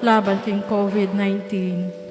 laban kay COVID-19.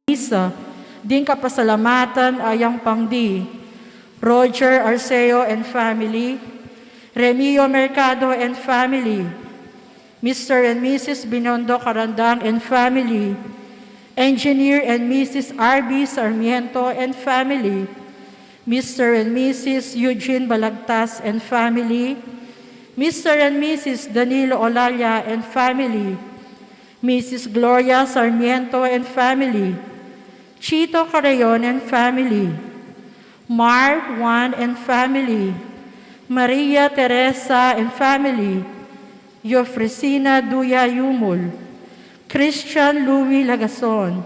Isa, din kapasalamatan ayang pangdi, Roger Arceo and family, Remio Mercado and family, Mr. and Mrs. Binondo Carandang and family, Engineer and Mrs. R.B. Sarmiento and family, Mr. and Mrs. Eugene Balagtas and family, Mr. and Mrs. Danilo Olalia and family, Mrs. Gloria Sarmiento and family, Chito Carayon and family, Mark Juan and family, Maria Teresa and family, Yofresina Duya Yumul, Christian Louis Lagason,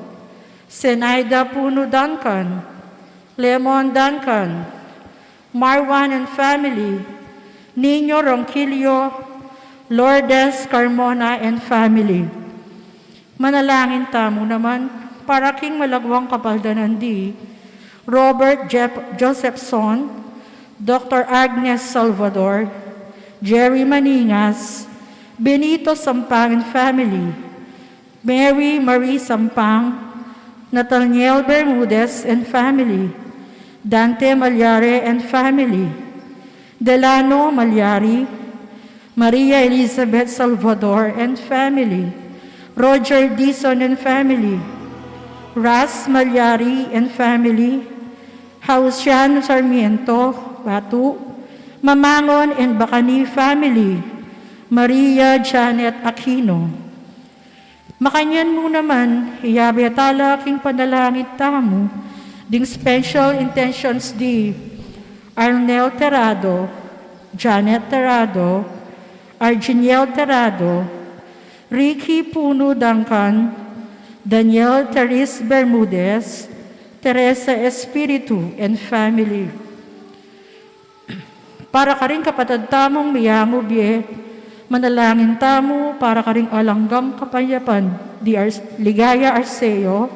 Senaida Puno Duncan, Lemon Duncan, Marwan and family, Nino Ronquillo, Lourdes Carmona and family. Manalangin tamo naman, para king malagwang kapaldanandi, Robert Josephson, Dr. Agnes Salvador, Jerry Maningas, Benito Sampangin family, Mary Marie Sampang, Nathaniel Bermudez and family, Dante Malyare and family, Delano Malyari, Maria Elizabeth Salvador and family, Roger Dison and family, Ras Malyari and family, Hausian Sarmiento, Batu, Mamangon and Bacani family, Maria Janet Aquino. Makanyan mo naman, iyabetala aking panalangin tamo, ding special intentions di Arnel Terrado, Janet Terrado, Argeniel Terrado, Ricky Puno Duncan, Daniel Teres Bermudez, Teresa Espiritu and family. Para ka rin kapatid tamong miyango biye, manalangin tamo para ka rin alanggam kapayapan di Ligaya Arceo,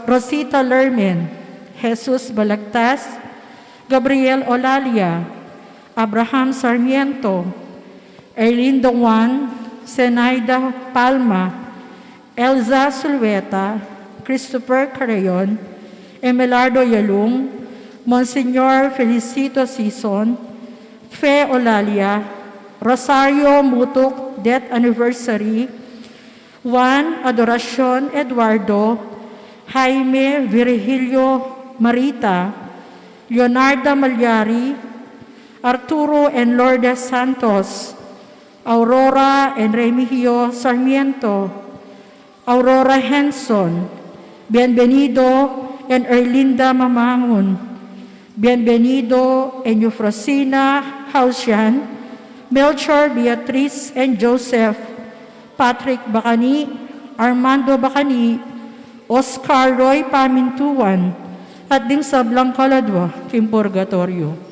Rosita Lermen, Jesus Balagtas, Gabriel Olalia, Abraham Sarmiento, Erlindo Juan, Zenaida Palma, Elza Sulweta, Christopher Carayon, Emelardo Yalung, Monsignor Felicito Sison, Fe Olalia, Rosario Mutuk Death Anniversary, Juan Adoracion Eduardo, Jaime Virgilio Marita, Leonardo Malyari, Arturo and Lourdes Santos, Aurora and Remigio Sarmiento, Aurora Henson, Bienvenido and Erlinda Mamangon, Bienvenido and Eufrosina Hausian, Melchor, Beatriz, and Joseph, Patrick Bacani, Armando Bacani, Oscar Roy Pamintuan, at ding sablang kaladwa, Kim Purgatorio.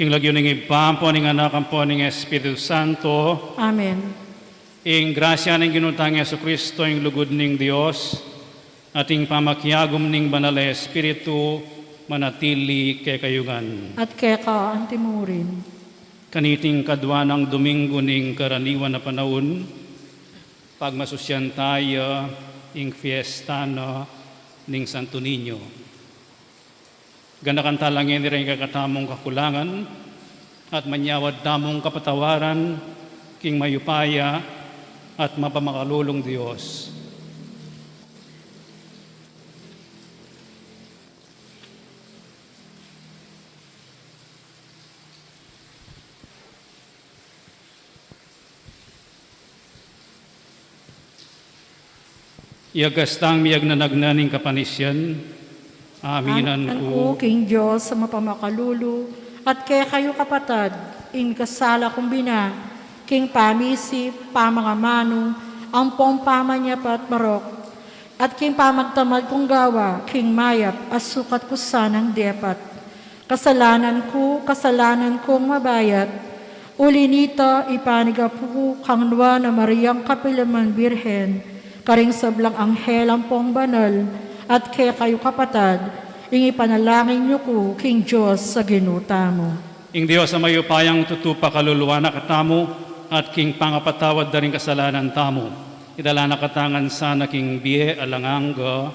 King lagyo ning ipampo ning anak po ning Espiritu Santo, Amen. ing grasya ning ginutang Yesu Kristo, ing lugod ning Dios, ating pamakyagom ning banal na Espiritu, manatili kay kayugan. At kaya ka ang timurin. Kaniting kadwa ng Domingo ning karaniwan na panahon, pagmasusyan tayo ing fiesta na ning Santo Niño. Ganakan talangin rin kakatamong kakulangan at manyawad tamong kapatawaran king mayupaya at mapamakalulong Diyos. Iagastang miyag na nagnaning kapanisyan, aminan ko. King Diyos sa mapamakalulu, at kaya kayo kapatad, in kasala kumbina, king pamisi, pamangamano, ang pong pamanyapat marok, at king pamagtamad kong gawa, king mayap, asukat ko sanang depat. Kasalanan kong mabayat, uli nito ipanigapu kang luwa na Mariang Kapilaman Birhen, karing sablang anghel ang pong banal, at kaya kayo kapatad, ing ipanalangin niyo ko, King Diyos, sa ginuta mo. Ing Diyos sa mayupayang tutupa kaluluwa na katamo, at king pangapatawad na rin kasalanan tamo. Idala na katangan sana king biye alanganga.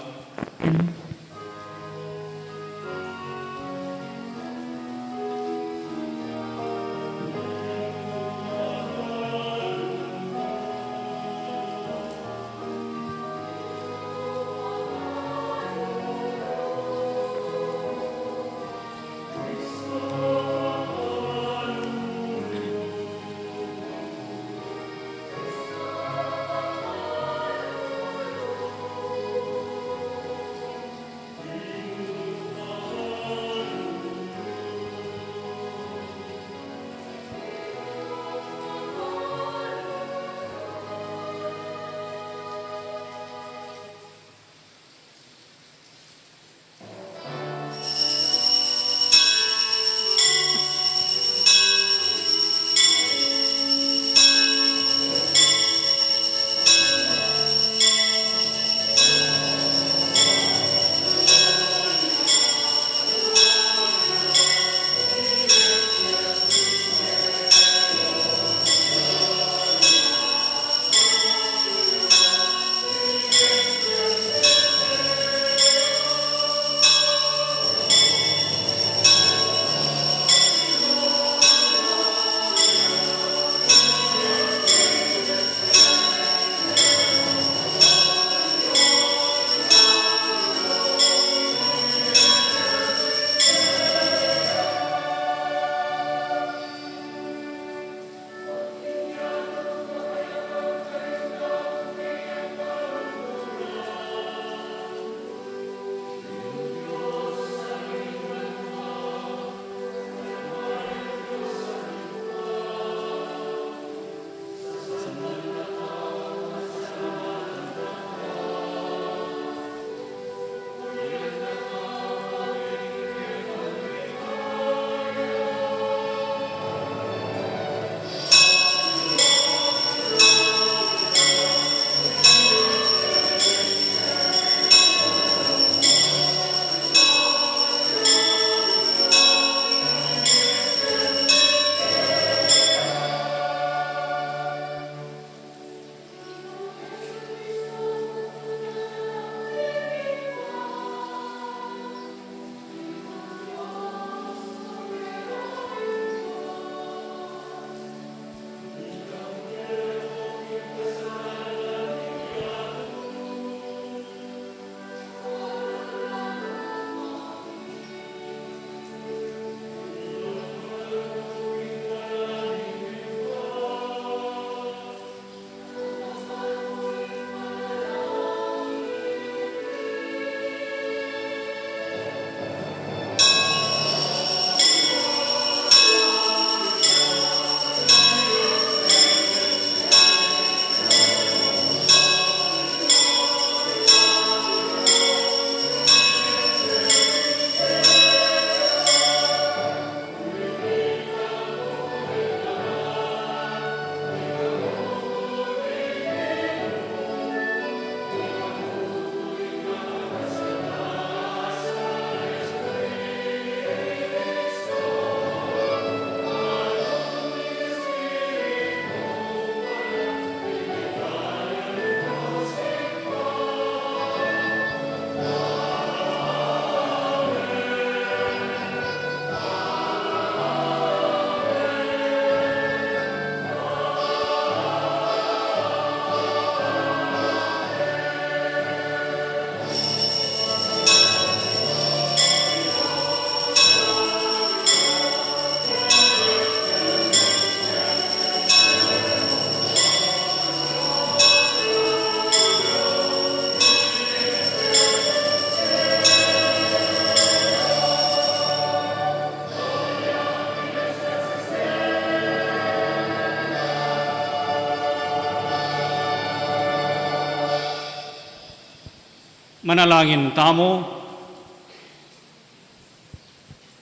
Manalangin tamo.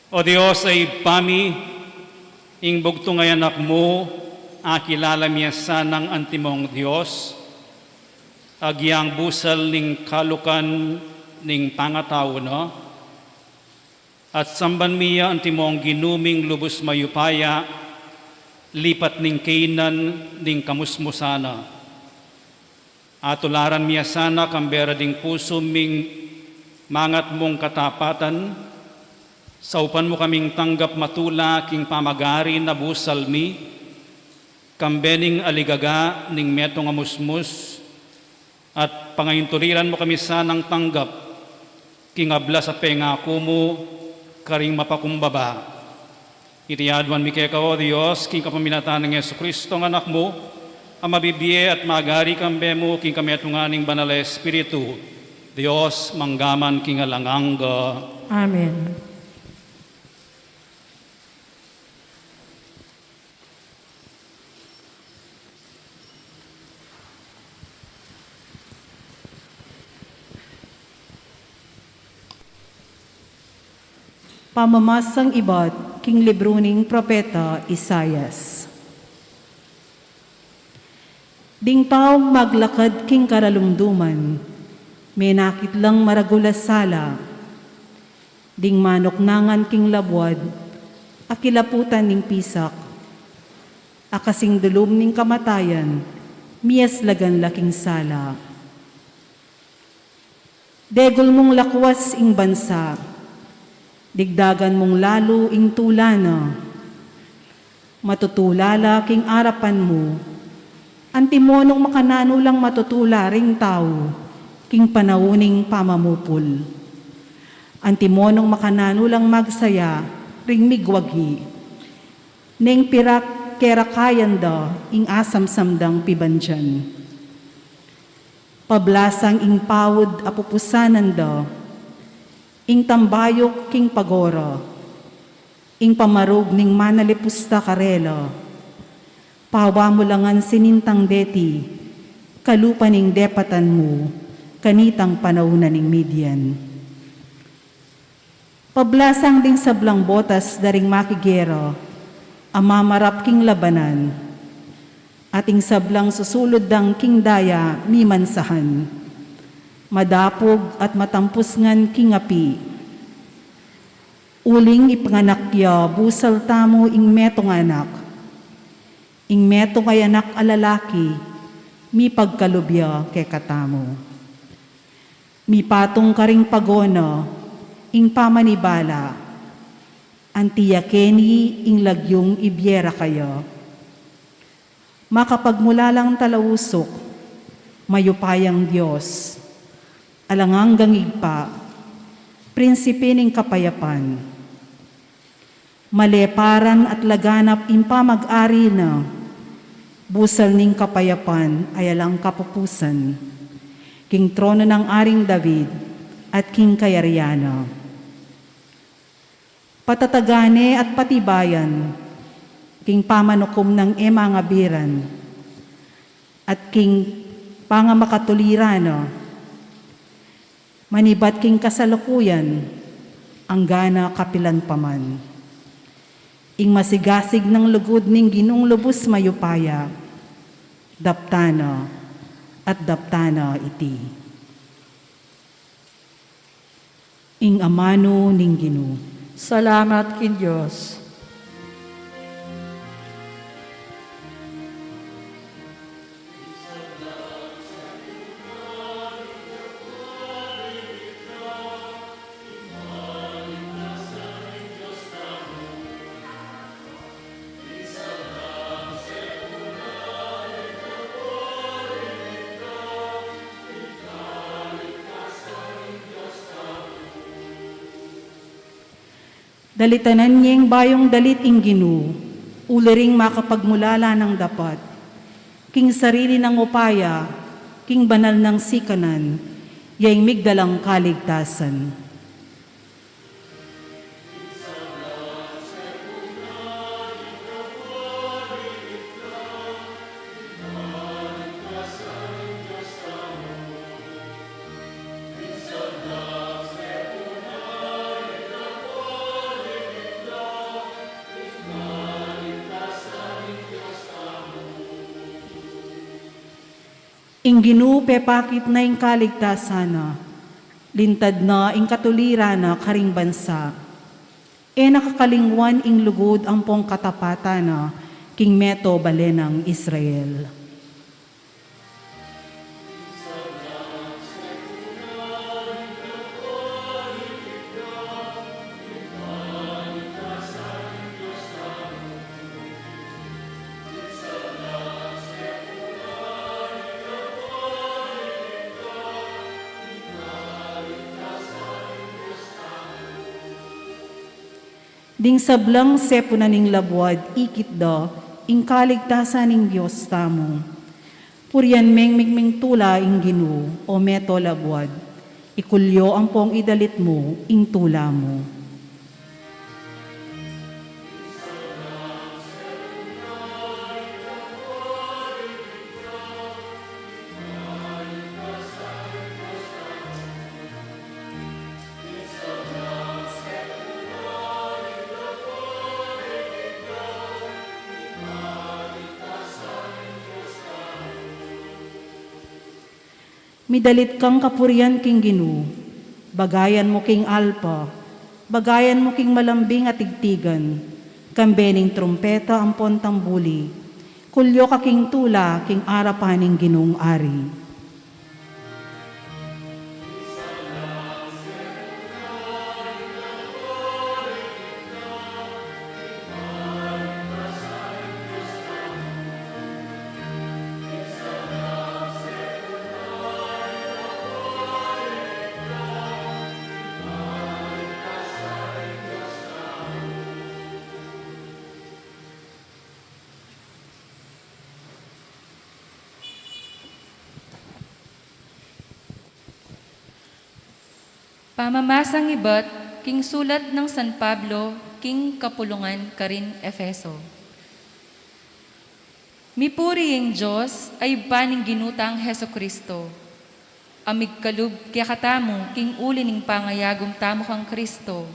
O Diyos ay pami, ing bugto ngay anak mo, akilala miyasa ng antimong Diyos, agyang busal ning kalukan ning pangatao no, at samban miya antimong ginuming lubos mayupaya, lipat ning kainan ning kamusmusana. Atularan miya sana kambera ding puso ming mangat mong katapatan, saupan mo kaming tanggap matula king pamagari na busal mi, kambening aligaga ning metong amusmus, at pangayunturiran mo kami sanang tanggap, king abla sa pengako mo, karing mapakumbaba. Itiadwan mi kaya ka, O Diyos, king kapaminatan ng Yesu Kristo ng anak mo, ang mabibiye at magari kambe mo, king kami atunganing banal na Espiritu, Diyos, manggaman king alanganga. Amen. Pamamasang iba't king libro ning propeta Isayas. Ding tao maglakad king karalumduman, may nakit lang maragulas sala. Ding manok nangan king labwad, akilaputan ning pisak. Akasing dulom ning kamatayan, miyas lagan laking sala. Degol mong lakwas ing bansa, digdagan mong lalo ing tulana. Matutulala king arapan mo, antimonong makanano lang matutula ring tao, king panauning pamamupol. Antimonong makanano lang magsaya, ring migwagi. Neng pirak kerakayan da, ing asam samdang pibandyan. Pablasang ing pawod apupusanan da, ing tambayok king pagora, ing pamarog ning manalipusta karela, pawa mo langan sinintang deti, kalupa ning depatan mo, kanitang panaunan ning Midian. Pablasang ding sablang botas daring makigero, amamarap king labanan, ating sablang susulod dang king daya mimansahan, madapog at matampus ngan king api. Uling ipanganakya, busal tamo ing metong anak. Ing metong ay anak alalaki, mi pagkalubya kay katamo. Mi patong karing pagona, ing pamanibala, antiyakeni ing lagyong ibyera kayo. Makapagmula lang talausok, mayupayang Diyos, alanganggang igpa, prinsipe ning kapayapan. Maleparan at laganap impa mag-ari na, busal ning kapayapan ay alang kapupusan, king trono ng aring David at king Kayariana. Patatagane at patibayan, king pamanukom ng emangabiran, at king pangamakatulirano, manibat king kasalukuyan, ang gana kapilan paman. Ing masigasig ng lugod ning ginong lubos mayupaya, daptana at daptana iti. Ing amano ning Ginoo. Salamat kin Diyos. Dalitanan niyeng bayong dalit ing Ginoo, uliring makapagmulala ng dapat. King sarili ng upaya, king banal ng sikanan, yaing migdalang kaligtasan. Ing ginupe pakit na ing kaligtasan na, lintad na ing katulira na karing bansa. E nakakalingwan ing lugod ang pong katapatan na king meto balenang Israel. Ding sablang sepo na ning labwad, ikit do, ing kaligtasan ning Diyos tamo. Purian meng tula ing Ginu, o meto labwad, ikulyo ang pong idalit mo, ing tula mo. Midalit kang kapurian king Ginu, bagayan mo king alpa, bagayan mo king malambing at tigtigan, kambening trumpeta ang pontang buli, kulyo ka king tula, king arapaning Ginung ari. Pamamasang iba't king sulat ng San Pablo, king kapulungan karin Efeso. Mipuri ang Diyos ay baning ginutang Heso Kristo. Amig kalub kaya katamo king uli ning pangayagom tamo kang Kristo.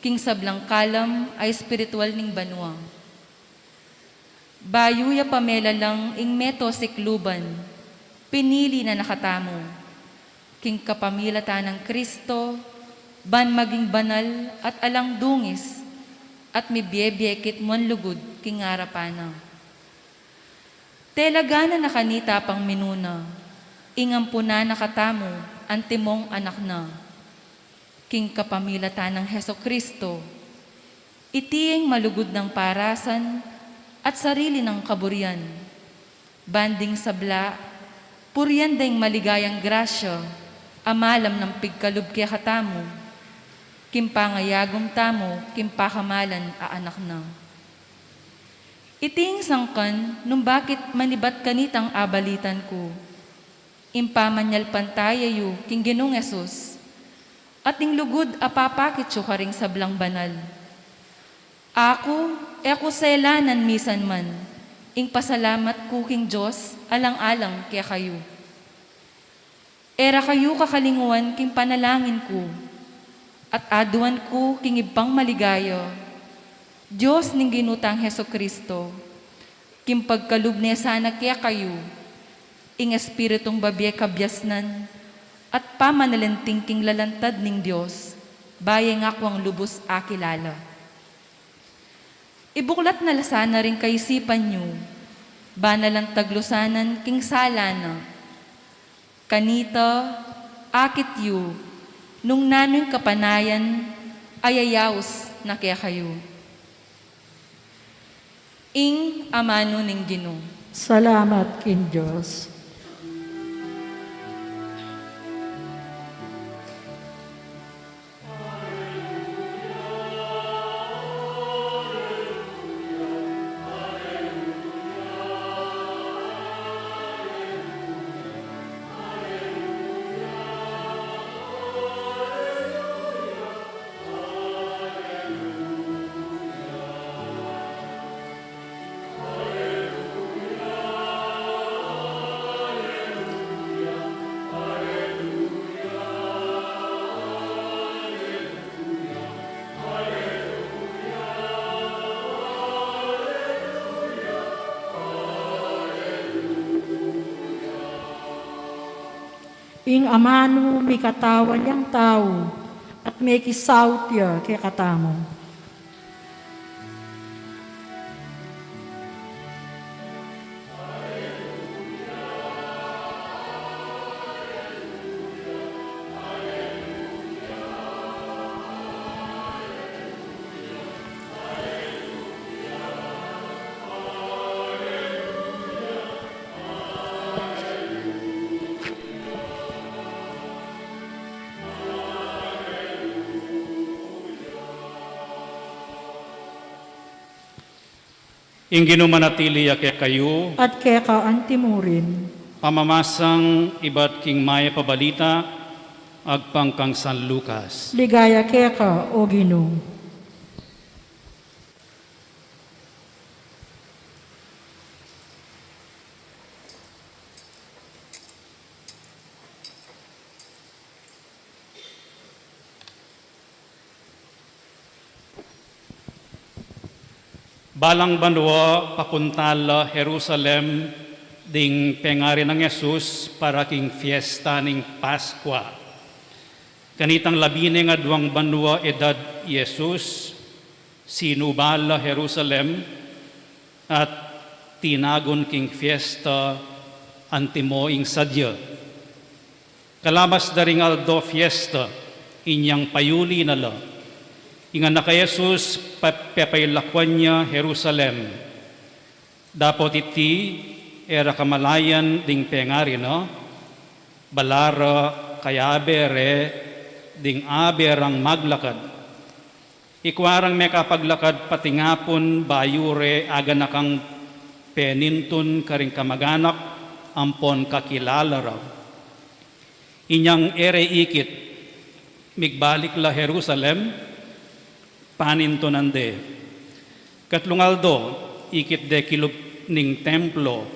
King sablang kalam ay spiritual ning banwa. Bayuya pamela lang ing meto sikluban, pinili na nakatamo. King kapamilata ng Kristo, ban maging banal at alang dungis, at mibyebiyekit mon lugod king arapana. Telagana na kanita pang minuna, ingampuna nakatamo, antimong anak na. King kapamilata ng Heso Kristo, itiing malugod ng parasan at sarili ng kaburian. Banding sabla, purian ding maligayang grasya, amalam ng pigkalub kaya katamo, kimpangayagom tamo, kimpakamalan aanak na. Iting sangkan, nung bakit manibat kanitang abalitan ko, impamanyal pantayayo, king Ginong Esus, at ing lugod apapakit siyo karing sablang banal. Ako selanan misan man, ing pasalamat ko king Diyos, alang-alang kaya kayo. Era kayo kakalinguan king panalangin ko, at aduan ko king ibang maligayo. Diyos ning ginutang Heso Kristo, king pagkalub niya sana kaya kayo, ing espiritong babye kabyasnan, at pamanalenting king lalantad ning Diyos, bayeng ako ang lubos akilala. Ibuklat na lasana rin kaisipan nyo, banalang taglusanan king salana, kanita, akit yu, nung nano'y kapanayan, ayayaos na kaya kayo. Ing amano ning Ginoo. Salamat king Diyos. ing amano may katawan niyang tao, at may kisawt ya kay katamo. Ingino manatili ya kayo, At kay kaantimurin, pamamasang iba't king maya pabalita, agpang kang San Lucas. ligaya kay ka o Ginoo. Balang banwa papuntala Jerusalem ding pengari ng Jesus para king fiesta ning Paskwa. Kanitang labine nga duwang banwa edad Jesus, sinubala Jerusalem at tinagon king fiesta antimo ing sadya. Kalabas daring aldo fiesta inyang payuli nala. Ingan na kay Jesus, papailakwan niya Jerusalem. Dapot iti, era kamalayan ding pengari, no? Balara kayabere ding aberang maglakad. Ikwarang may kapaglakad patingapon bayure aga na kang penintun karing kamaganak ampon kakilala raw. Inyang ere ikit, migbalik la Jerusalem, paninto nande. Katlungaldo, ikit de kilub ning templo,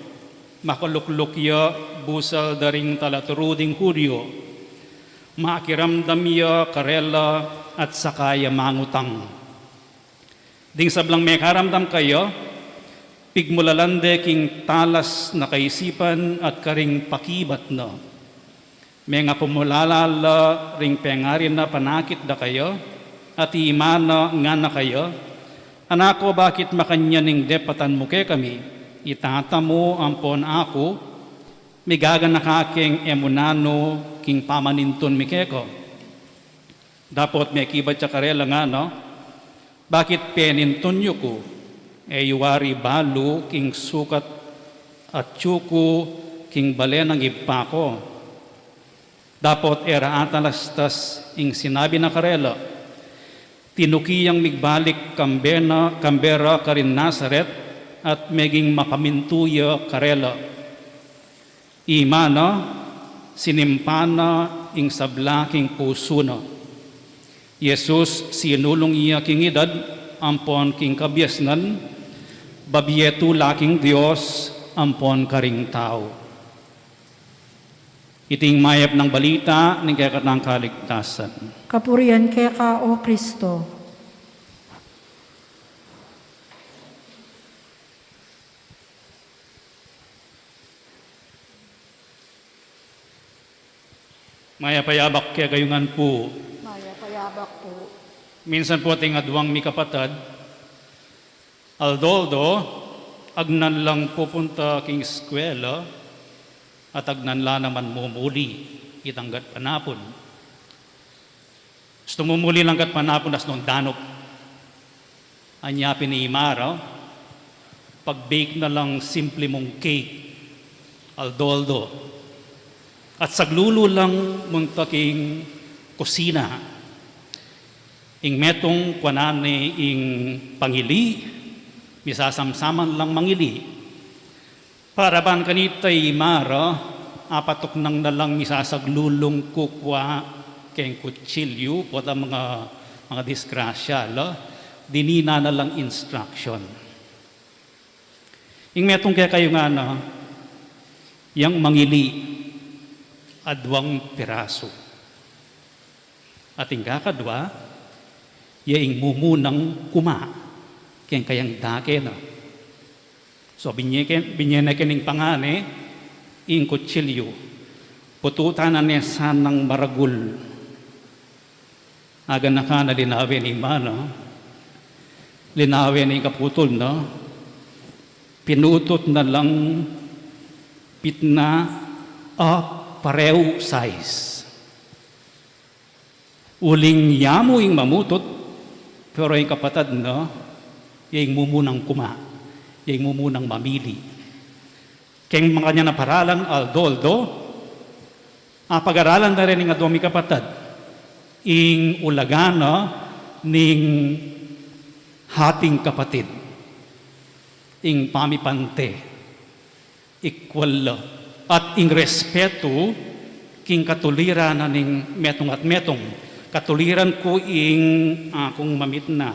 makuluklukya busal daring talaturuding Hudyo, makiramdamya karela at sakaya mangutang. Ding sablang may karamdam kayo, pigmulalande king talas na kaisipan at karing pakibat na. May nga pumulalala ring pengarin na panakit da kayo, at imana nga na kayo, anako bakit makanyaning depatan mo kay kami, itata mo ampon ako, migagan na kaking emunano king pamaninton mi keko. Dapot may kibat siya karela nga, no? Bakit peninton nyo ko, yuwari balu king sukat at tsuko king balen ng ipa ko. Dapot era atalastas ing sinabi na karela, tinukiyang migbalik Kambera karin Nazaret at meging mapamintuya karela. Imana, sinimpana ing sablaking puso na. Jesus sinulong iya king edad, ampon king kabyesnan, babyetu laking Diyos, ampon karing tao. Iting mayap ng balita ng kakatang kaligtasan. Kapurian kay ka o Kristo. Maya payabak kaya gayungan po. Maya payabak po. Minsan po ating adwang mi kapatad, aldoldo, agnan lang pupunta king eskwela, at agnan la naman mumuli, itanggat panapon. Gusto mumuli lang gat panapon as nung danok. Anya pinimara, pag-bake na lang simple mong cake, aldoldo. At saglulo lang muntaking kusina. Ing metong kwanane ing pangili, misasamsaman lang mangili. Para ban kanitay mara, apatok nang nalang misasaglulong kukwa keng kutsilyo po ang mga disgrasya, dinina na lang instruction. Ing metong kaya kayo nga na, yang mangili, adwang piraso. At ing kakadwa, yaing mumunang kuma, keng kayang dake na. So, binyena kining pangane, ing kutsilyo. pututan na nesa ng maragul. Aga na ka na linawin ni Mana, linawin ni kaputol na, pinutot na lang pitna pareho size. Uling yamo yung mamutot, pero yung kapatad na, yung mumunang kuma, yung mumunang mamili. Kaya mga kanya na paralan, Aldoldo, pag-aralan na rin ng adomi kapatad, ing ulagana ning hating kapatid, ing pamipante, equal, at ing respeto, king katuliran na ning metong at metong, katuliran ko ing akong mamit na,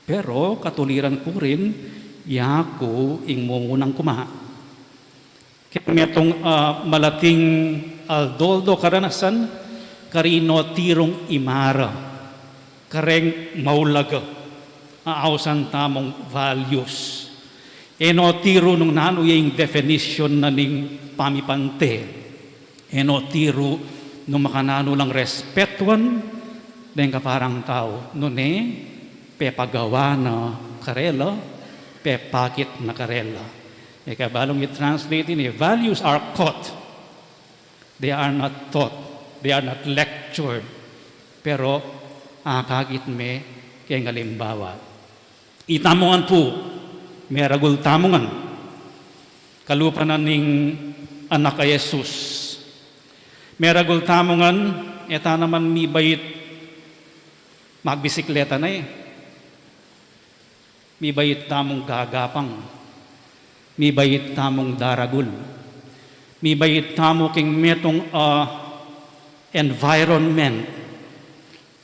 pero katuliran ko rin, yako ing mumunang kuma. Kaya metong malating Aldoldo karanasan, karino tirong imara, kareng maulaga, aawsan tamong values. Eno tiro nung nano yung definition na ning pamipante. Eno tiro nung makanano lang respetuan, dahil kaparang tao, nune, pepagawa na karela, pepakit na karela. E kabalong i-translate ini, values are caught. They are not taught. They are not lectured. Pero, kagit me, kaya ngalimbawa. Itamongan po, may ragul tamongan. Kalupa na ning anak kay Jesus. May ragul tamongan, eta naman mi bayit magbisikleta na eh. Mi bayit tamong gagapang. Mi bayit tamong daragul. Mi bayit tamo king metong environment,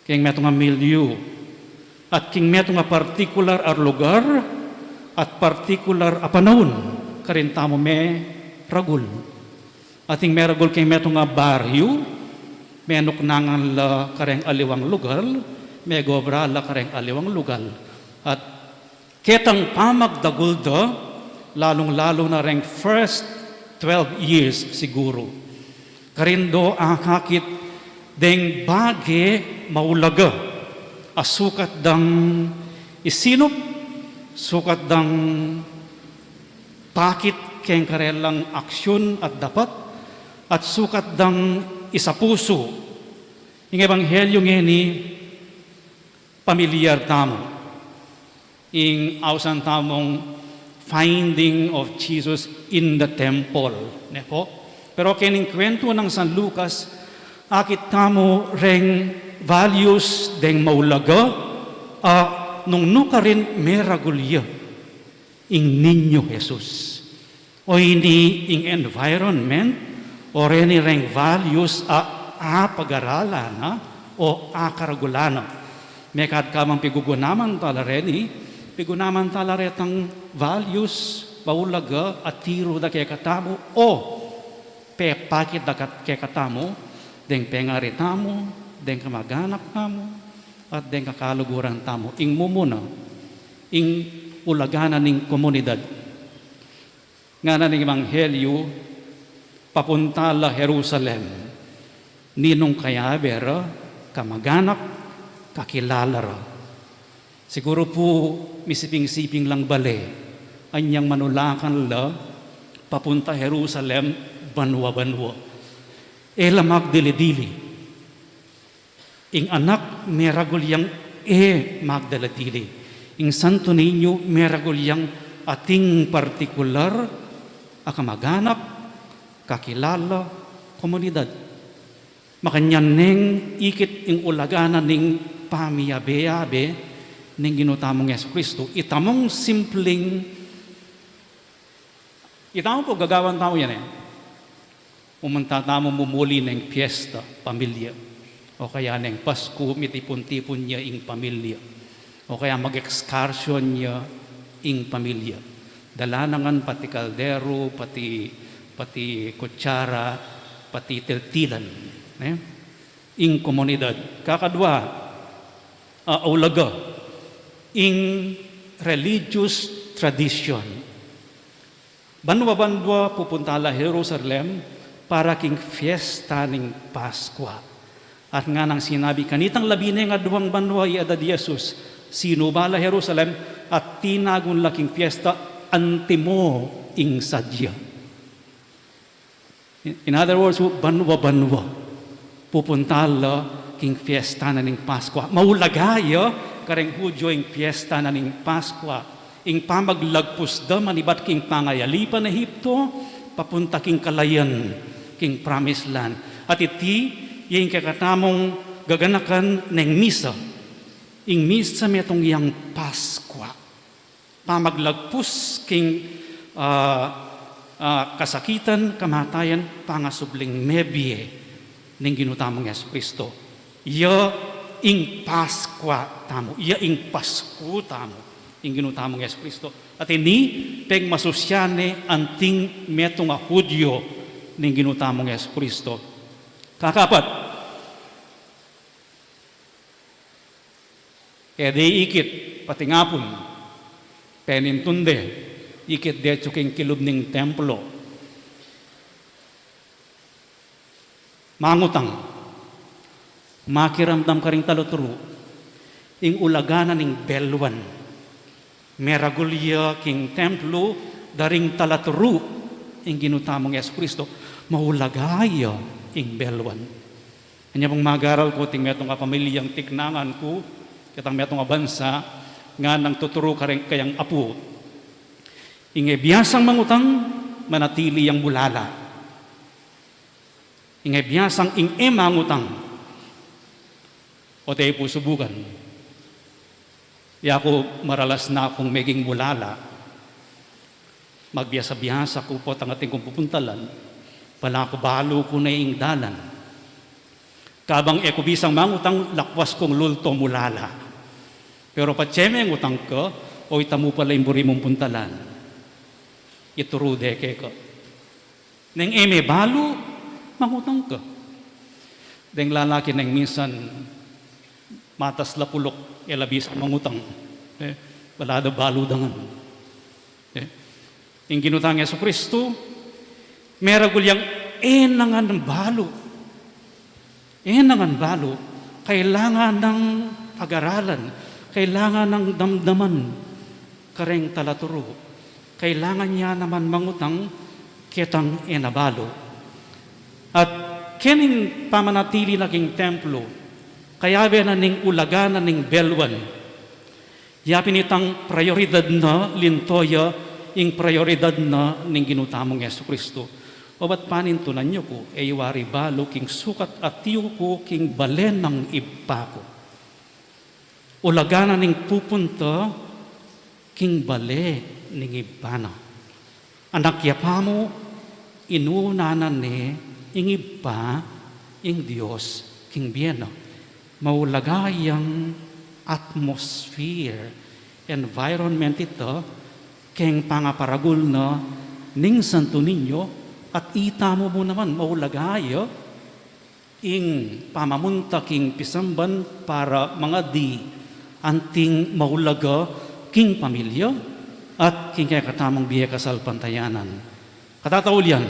king metong milieu, at king metong particular lugar, at particular panahon, karin tamo me ragul. At ing meragul king metong baryo, menok nangan la kareng aliwang lugar, may gobra la kareng aliwang lugar. At ketang pamagdagulda, lalong-lalo na ring first 12 years siguro. Karindo kakit deng bage maulaga, asukat dang isinop, sukat dang pakit keng karelang aksyon at dapat, at sukat dang isapuso. Yung ebanghelyo ngeni, pamilyar tamo. Ing ausan tamong finding of Jesus in the temple. Ne po? Pero kining kwento ng San Lucas, akit tamo reng values deng maulaga, nung nuka rin meragulya ing ninyo Jesus. O hindi ing environment, o rin reng values pag-aralan o karagulana. Mekad kamang pigugunaman tala rin pigunaman tala retang values, maulaga at tiro da kaya katamo o pepakit da kaya katamo, deng pengari tamo, deng kamaganak tamo, at deng kakaluguran tamo. Ing mumuna, ing ulagana ning komunidad. Nga na ning Ebanghelyo, papunta la Jerusalem, ninong kayabera, kamaganak, kakilalara. Siguro po, misiping-siping lang bale, anyang manulakan la, papunta Jerusalem, banwa-banwa. Lamag dili-dili. Ing anak, meragul yang magdala-dili. Ing Santo Niño, meragul yang ating partikular, akamaganak, kakilala, komunidad. Makanyan neng ikit ing ulagana ning pamiyabe-yabe ning ginutamong Yesu Kristo. Itamong po gagawan tao yan eh. Umunta tamo mumuli ng piyesta, pamilya. O kaya ng Pasko, mitipon-tipon niya ing pamilya. O kaya mag-excursion niya ing pamilya. Dalanangan pati kaldero, pati kutsara, pati tiltilan. Ing komunidad. Kakadwa, aulaga. Ing religious tradition. Banwa-banwa pupunta la Jerusalem, para king fiesta ning Paskwa. At nga nang sinabi, kanitang labine nga duwang banwa iada di Jesus, sinubala Jerusalem at tinagun laking fiesta antimo ing sadya. In other words, banwa-banwa. Pupuntala king fiesta na ning Paskwa. Maulagaya kareng Hudyo ing fiesta na ning Paskwa. Ing pamaglagpus da manibat king pangayalipan na Ehipto, papunta king kalayan, king promised land. At iti, yung kakatamong gaganakan ng misa. Ing misa metong yang Paskwa. Pamaglagpus king kasakitan, kamatayan, pangasubling mebye ng ginutamong Yesu Kristo. Ya ing Paskwa tamo, ya ing Pasko tamo, ing ginutamong Yesu Kristo. At ini, peg masusyane anting metong Hudyo ng ginutamong Yesu Kristo. Kakapat, edi ikit, pati ngapon, penintunde, ikit de tsuking kilub ning templo. Mangutang, makiramdam ka ring taluturo, ing ulagana ning belwan, meragulya king templo, daring talaturo, ing ginutamong Yesu Kristo, maulagaya ing belwan. Kanya pong magaral ko, ting metong kapamilyang tiknangan ko, kitang metong abansa, nga nang tuturo kayang apo. Inge biyasang mangutang, manatili yang bulala. Inge biyasang mangutang, o tayo po subukan. Ako maralas na akong meging bulala. Magbiasa-biyasa ko po ang ating kong pupuntalan. Pala ako balo ko na ing dalan. Kabang eko bisang mangutang, lakwas kong lulto mulala. Pero patseme ang utang ko, o itamu pala imburi mong puntalan. Iturude ke ko. Neng balo, mangutang ko. Deng lalaki neng minsan, matas lapulok, elabis mangutang. Wala da balo dangan. Yung ginutang Yesu Kristo, meragul yang enangan ng balo. Enangan balo, kailangan ng pag-aralan, kailangan ng damdaman, kareng talaturo. Kailangan niya naman mangutang kitang enabalo. At kening pamanatili naging templo, kaya na ning ulaganan ning belwan, yapin itang prioridad na lintoya, ing prioridad na ning ginutamong Yesu Kristo. O ba't panintunan niyo ko, wari balo king sukat at tiyo ko king balen ng iba ko. Ulaganan ning pupunta king bale ning iba na. Anak yapa mo, inunanan ni ing iba ing Diyos king biyeno. Maulagayang atmosphere, environment ito, keng pangaparagul na ning santo ninyo at itamo mo naman maulagaya ing pamamunta king pisamban para mga di anting maulaga king pamilya at king kaya katamang biya kasal pantayanan. Katataul yan,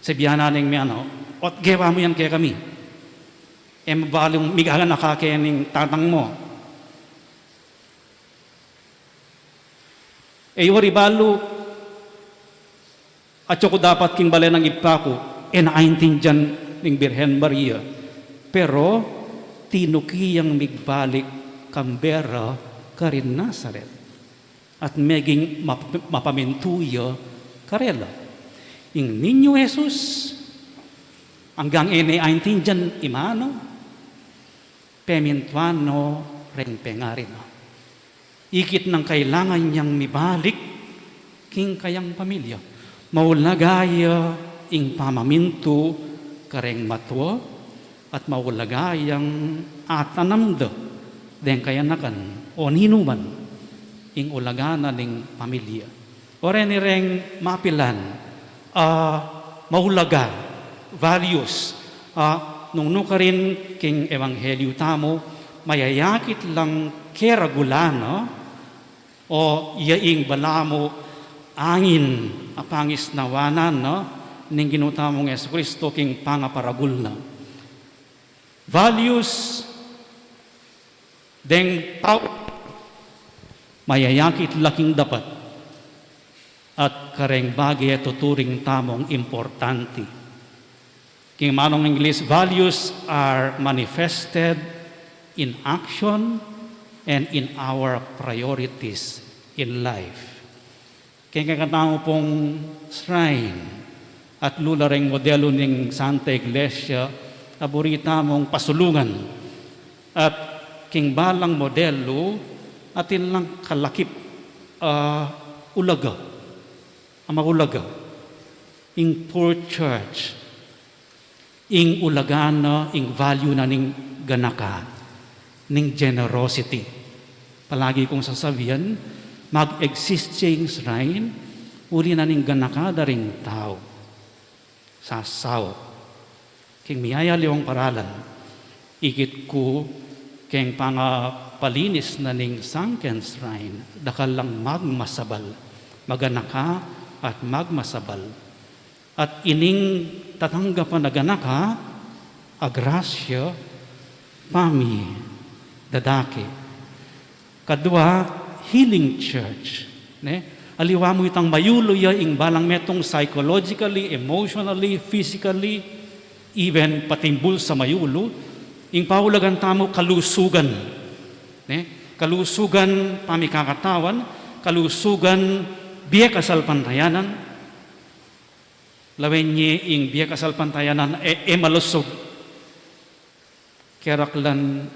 sabihan ning miyano, at gewa mo yan kaya kami. Mabalong migalan na kakayaning tatang mo. Wari balo, at ko dapat king balen ng ipako, naintin dyan ng Birhen Maria. Pero, tinukiyang migbalik kambera karin Nazaret. At meging mapamintuya karela. Ing ninyo Jesus, hanggang naintin dyan imano, pemintuano ring pengarino. Ikit ng kailangan niyang mibalik king kayang pamilya. Maulagaya ing pamaminto kareng matwa at maulagayang atanamda den kayanakan o ninuman ing ulagana ning pamilya. Ore ni reng mapilan maulaga values nung nukarin king ebanghelyo tamo mayayakit lang keragulano o yaing balamo angin apangis nawanan no ning ginutamong Yesu Kristo king pangaparagul na. Values deng tao mayayakit laking dapat at kareng bagay tuturing tamong importante. King manong English, values are manifested in action and in our priorities in life. Kaya kakatao pong shrine at lulareng modelo ng Santa Iglesia, aborita mong pasulungan at king balang modelo atin lang kalakip ulaga, amagulaga, in poor church, ing ulagana, ing value na ning ganaka, ning generosity. Palagi kong sasabihan, mag-exist siya yung shrine, uri na ning ganaka daring tao. Sasaw. King miyaya liwang paralan, ikit ko, king palinis na ning sunken shrine, dakal lang magmasabal, maganaka at magmasabal. At ining tatanggapan na ganaka, agrasya, pami, dadaki. Kadua, healing church. Ne? Aliwa mo itang mayuluya, ing balang metong psychologically, emotionally, physically, even patimbul sa mayulo, ing paulagan tamo kalusugan. Ne? Kalusugan pamikakatawan, kalusugan biya kasal pantayanan, lawenye ing biya kasal pantayanan malusog, keraklan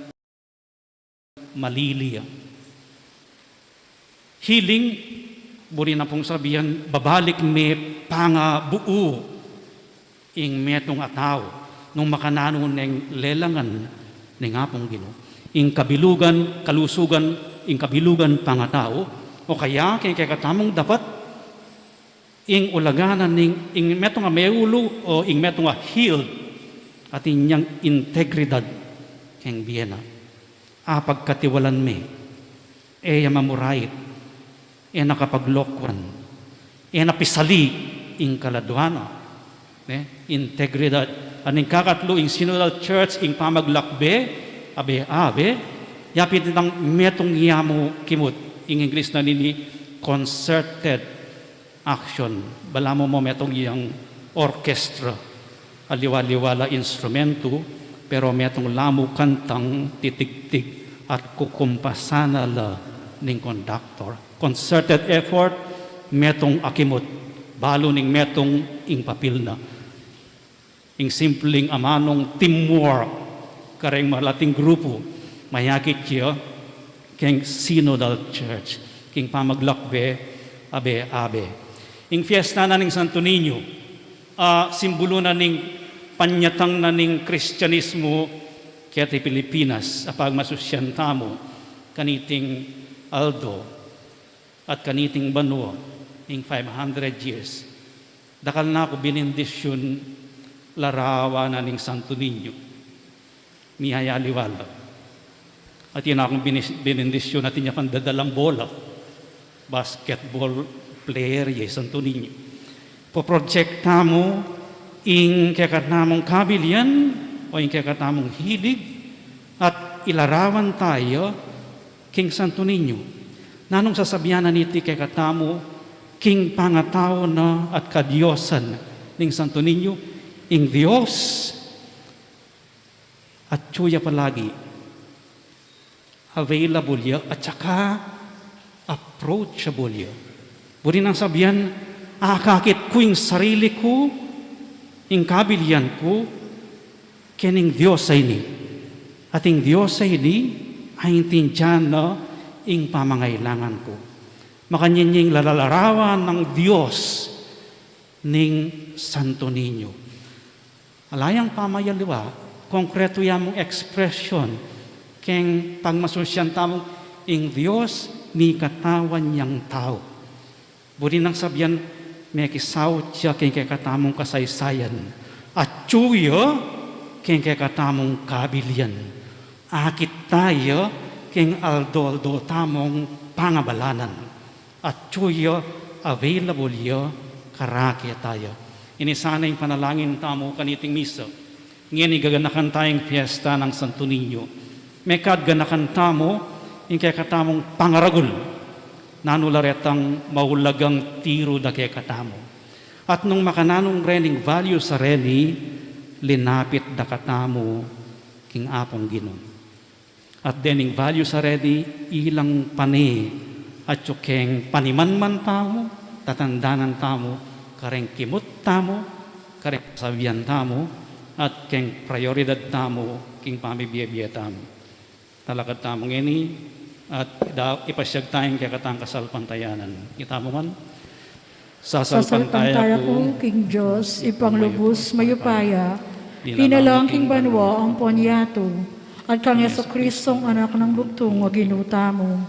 maliliya. Healing, buri na pong sabihan, babalik me pangabuo ing metong ataw nung makanano ng lelangan ng apong Ginoo. Ing kabilugan, kalusugan, ing kabilugan pangatao, o kaya kay katamong dapat ing ulaganan ning ing metong meulo o ing metong healed at inyang integridad keng biyena. Pagkatiwalan me, mamurait, nakapaglokwan, napisali ing kaladwana, integridad. Aning kakatlo, ing synodal church, ing pamaglakbe, abe, yapit ng metong yamo kimot, ing English na nini, concerted action. Balamo mo metong iyang orchestra, aliwa-liwala instrumento, pero metong lamo kantang titig-tig at kukumpasana la ning conductor. Concerted effort, metong akimot, balo ning metong ing papil na. Ing simpleng amanong teamwork, kareng malating grupo, mayakit siya, keng synodal church, king pamaglakbe, abe. Ing fiesta na ning Santo Niño, simbolo na ning panyatang na ning Kristyanismo kaya ti Pilipinas, apag masusyan tamo, kaniting Aldo, at kaniting Banua, ing 500 years. Dakal na ako binindisyon larawa na ning Santo Niño. Mihaya liwala. At yun akong binindisyon natin niya kang dadalang bola. Basketball player, Santo Niño. Poprojekta mo ing kakatamong kabilian o ing kakatamong hilig at ilarawan tayo king Santo Niño. Nanong sasabihan na niti kakatamo king pangatao na at kadyosan ning Santo Niño, ing Diyos at tsuya palagi available ya at saka approachable ya. Buri nang sabihan, kakit ko yung sarili ko, yung kabilian ko, kining Diyos ay ni. At yung Diyos ay ni, ay intindihan na yung pamangailangan ko. Makanyanying lalarawan ng Diyos ning Santo Niño. Alayang pamayaliwa, konkreto yamong expression, keng pagmasusyan tamong ing Diyos ni katawan niyang tao. Buri nang sabihan, may kisaw siya keng katamong kasaysayan. At tsuyo, keng katamong kabilian. Akit tayo, keng aldo-aldo tamong pangabalanan. At tsuyo, available yo, karaki tayo. inisanay panalangin tamo kaniting misa. Ngayon igaganakan tayong fiesta ng Santo Niño. May ganakan tamo, yung kaya katamong pangaragul, nanularetang maulagang tiro da kaya katamo. At nung makananong rening value sa reni, linapit da katamo king apong Ginoo. At dening value sa reni, ilang pani at yung panimanman tamo, tatandanan tamo, kareng kimot tamo, kareng sabihan tamo, at keng prioridad tamo, king pamibiyabiyya tamo. Talakad tamong ini, at ipasyag tayong kakatang kasalpantayanan. Kita mo man, Sasalpantaya ko, King Diyos, ipanglubos mayupaya, pinalang King Banwa ang ponyato, at kang Yeso Kristong anak ng bugtong o ginuta mo.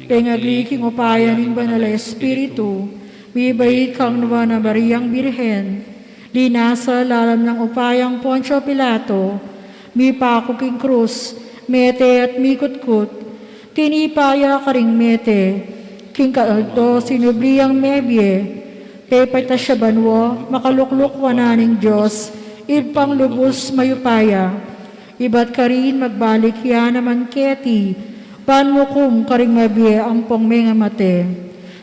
Pengagli King upaya ning Banal Espiritu, bibait kang nawa na Mariang Birhen, linasa lalam ng upayang Poncio Pilato, mi pako King Cruz, mete at mikutkut, tinipaya ka ring mete, King Kaalto sinubliyang mebye, pepay ta siya banwo, makalukluk wananing Diyos, ipang lubos mayupaya, iba't ka rin magbalik ya naman keti, panmukum ka ring mebye ang pongmenga mate.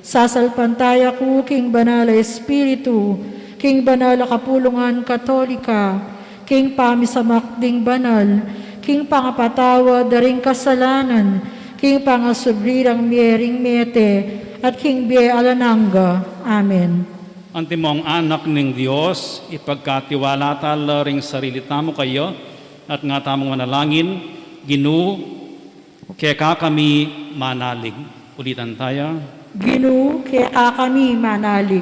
Sasalpantaya ko, King Banal Espiritu, King Banal Kapulungan Katolika, King Pamisamakding Banal, King Pangapatawa Daring Kasalanan, King Pangasubrirang Miering Mete, at King Bie Alananga. Amen. antimong anak ng Diyos, ipagkatiwala tala ring sarili tamo kayo, at nga tamong manalangin, Ginoo, kaya kami manalig. Ulitan tayo. Ginoo, kaya kami manalig.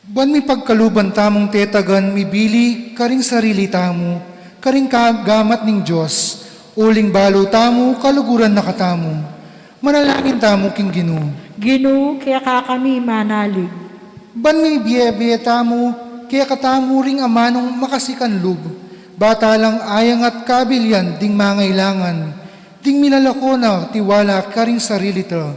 Ban mi pagkaluban tamong tetagan, mibili, karing sarili tamo, karing kagamat ning Diyos, uling balo tamo, kaluguran na katamo. Manalangin tamo king Ginoo. Ginoo, kaya kami manalig. Ban mi biye tamo, kaya katamo ring amanong makasikanlub. Bata lang ayang at kabilyan, ding mangailangan. Ding milalako na tiwala karing sarili ta.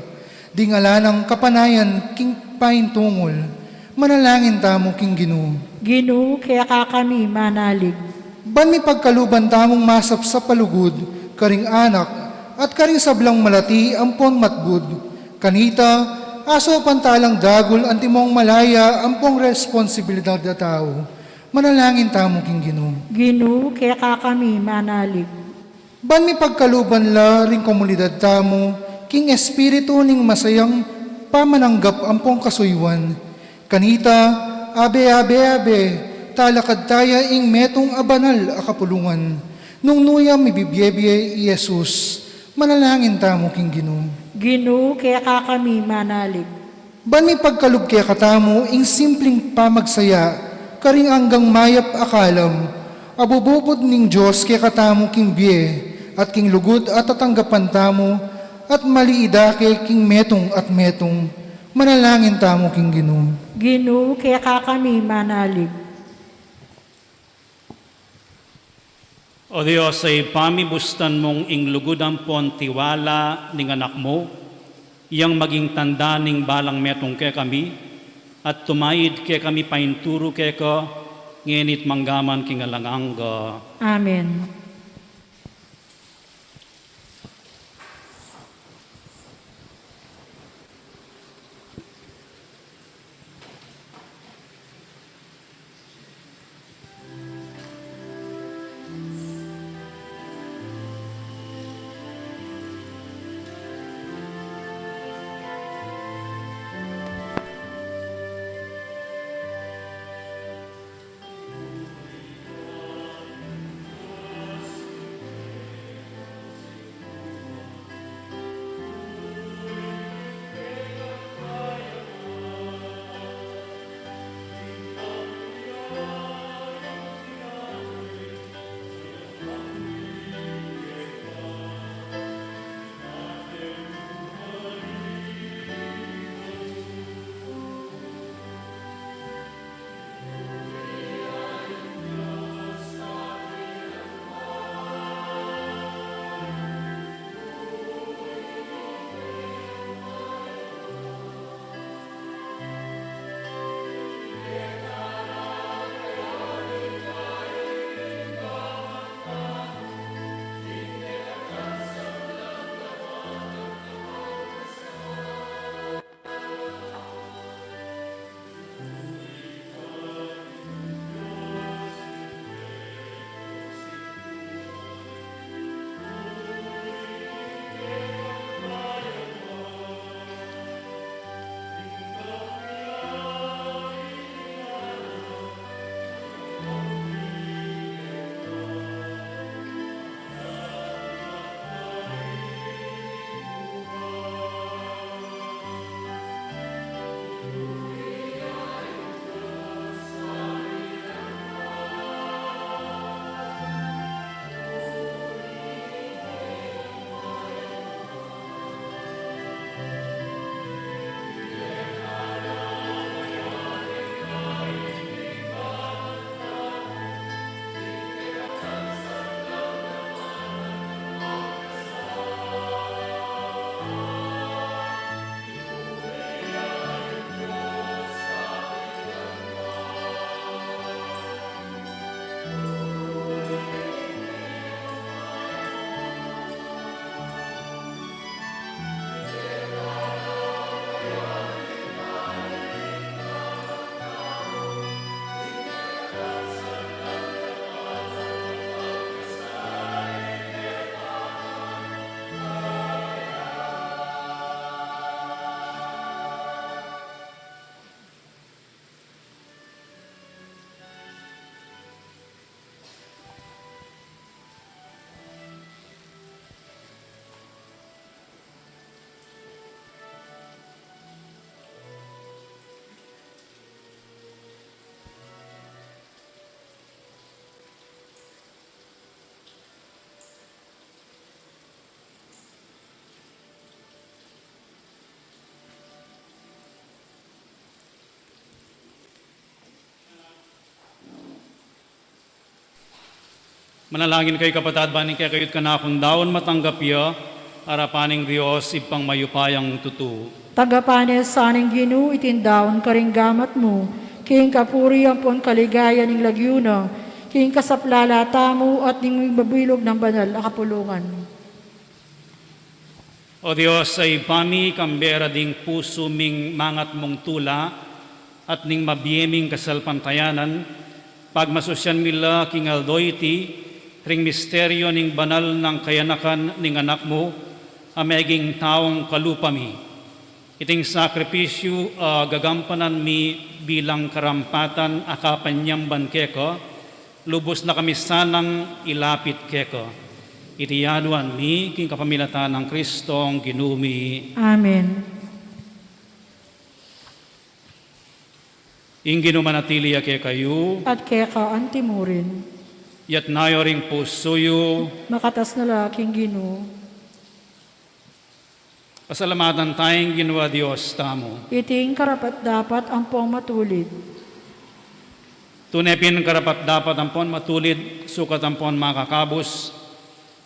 Ding alanang kapanayan, king paintungol. Manalangin tamo king Ginoo. Ginoo, kaya kami manalig. Ban mi pagkaluban tamong masap sa palugod, karing anak, at karing sablang malati ampon matgud. Kanita, aso pantalang dagol antimong malaya ampong responsibilidad na tao. Manalangin tamo king Ginoo. Ginoo, kaya kami manalig. Ban mi pagkaluban la ring komunidad tamo, king espiritu ning masayang pamananggap ampong kasuywan. Kanita, abe, talakad taya ing metong abanal akapulungan. Nung nuya mibibyebye Yesus, manalangin tamo king Ginoo. Ginoo, kaya kami manalig. Ban mi pagkalug kaya katamo ing simpleng pamagsaya, karing anggang mayap akalam, abububod ning Diyos kaya katamo king biye, at king lugod at tatanggapan tamo, at maliidake king metong at metong, manalangin tamo king Ginoo. Ginoo, kaya kami manalig. O Diyos, ay pamibustan mong inglugudan pon tiwala ning anak mo, iyang maging tanda ning balang metong kaya kami, at tumayid kaya kami painturo kaya ka, ngenit manggaman kingalanganga. Amen. Manalangin kay kapatad baning kay kayot ka na akong daon matanggap ya, arapaning Diyos ipang mayupayang tutu. Tagapanes sa aning Ginoo itindaon karinggamat mo, king kapuri ang pon kaligaya ning lagyuna, king kasaplalata mo at ning babilog ng banal na kapulungan. O Diyos, ay pami kambera ding puso ming mangat mong tula at ning mabiyeming kasalpantayanan, pagmasosyan mila king aldoyti, ring misteryo ning banal ng kayanakan ning anak mo, ameging taong kalupami. Iting sakripisyo gagampanan mi bilang karampatan akapanyang bankeko, lubos na kami sanang ilapit keko. Itiyaduan mi king kapamilatan ng Kristong ginumi. Amen. Ingin manatili ake kayo, At keka antimurin, yat nayo ring pusuyo, makatas na laking Ginoo, pasalamatan tayong ginawa Diyos tamo. iting karapat dapat ang pong matulid. Tunepin karapat dapat ampon matulid, sukat ampon makakabos,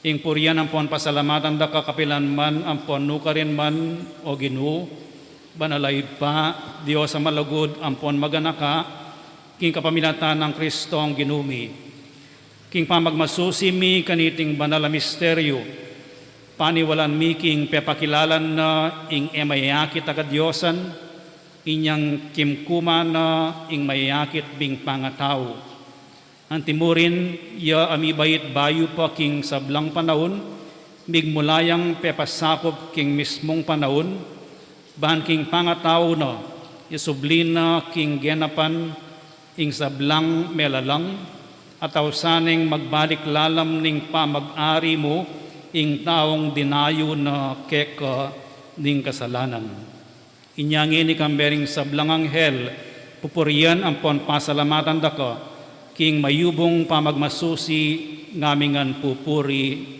ing purian ampon pasalamatan da kakapilan man, ampon nukarin man o Ginoo, banalay pa, Diyos sa malagod, ampon maganaka, king kapamilatan ng Kristong ginumi. King pamagmasusi mi kaniting banal na misteryo, paniwalan mi king pepakilalan na ing emayakit agad-Diyosan, inyang kimkuma na ing mayakit bing pangatao. Antimurin, ya amibait bayu pa king sablang panahon, migmulayang pepasapop king mismong panahon, bahan king pangatao na, isublin na king genapan, ing sablang melalang, ataw saning magbalik lalam ning pamag-ari mo, ing taong dinayo na keka ning kasalanan. Inyangin ni kambering sablang anghel, pupurian ang pasalamatan daka, king mayubong pamagmasusi ngamingan pupuri.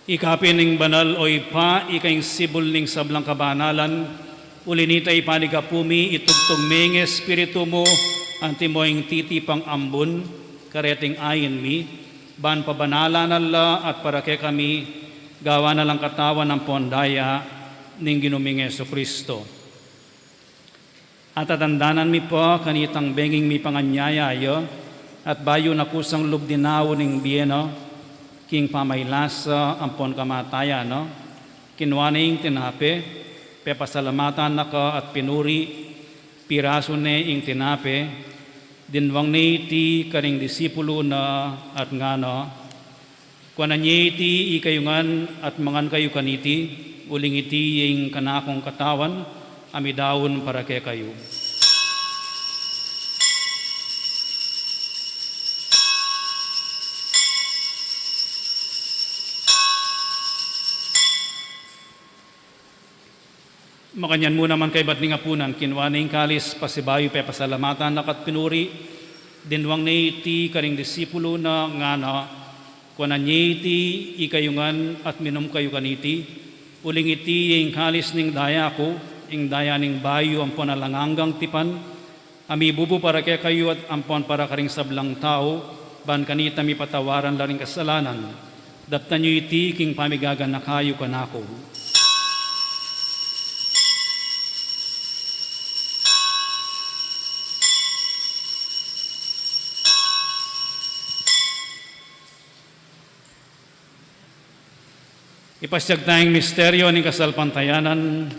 Ikapin ning banal o ipa, ikaing sibol ning sablang kabanalan, ulinita ipaligapumi, itugtog ming espiritu mo, anti moing titipang ambon, kareting ayin mi, ban pabanalan Allah at para kay kami, gawa na lang katawan ng pondaya, ning ginuming Jesucristo. At atandanan mi po, kanitang benging mi panganyayayo, at bayo na kusang lubdinaw ning biyeno, king pamaylasa ampon kamataya, no? Kinwaning tinape, pepasalamatan na ka at pinuri, piraso ne ing tinape, dinwang ne iti karing disipulo na at ngano, kuanan niya iti ikayungan at mangan kayo kaniti, uling iti ing kanakong katawan, amidawon para kay kayo. Makanyan mo naman kay bat nga punan, kinwaning kalis, pasibayo pe pasalamatan nakat pinuri, dinwang na iti karing disipulo na nga na, kuanan niya iti ikayungan at minum kayo kaniti, uling iti yung kalis ning daya ko, ing daya ning bayo ang panalanganggang tipan, Ami bubu para kaya kayo at ampon para karing sablang tao, ban kanita mi patawaran laring kasalanan. Daptan nyo iti king pamigagan na kayo kanako. Ipasyag tayong misteryo ng kasalpantayanan.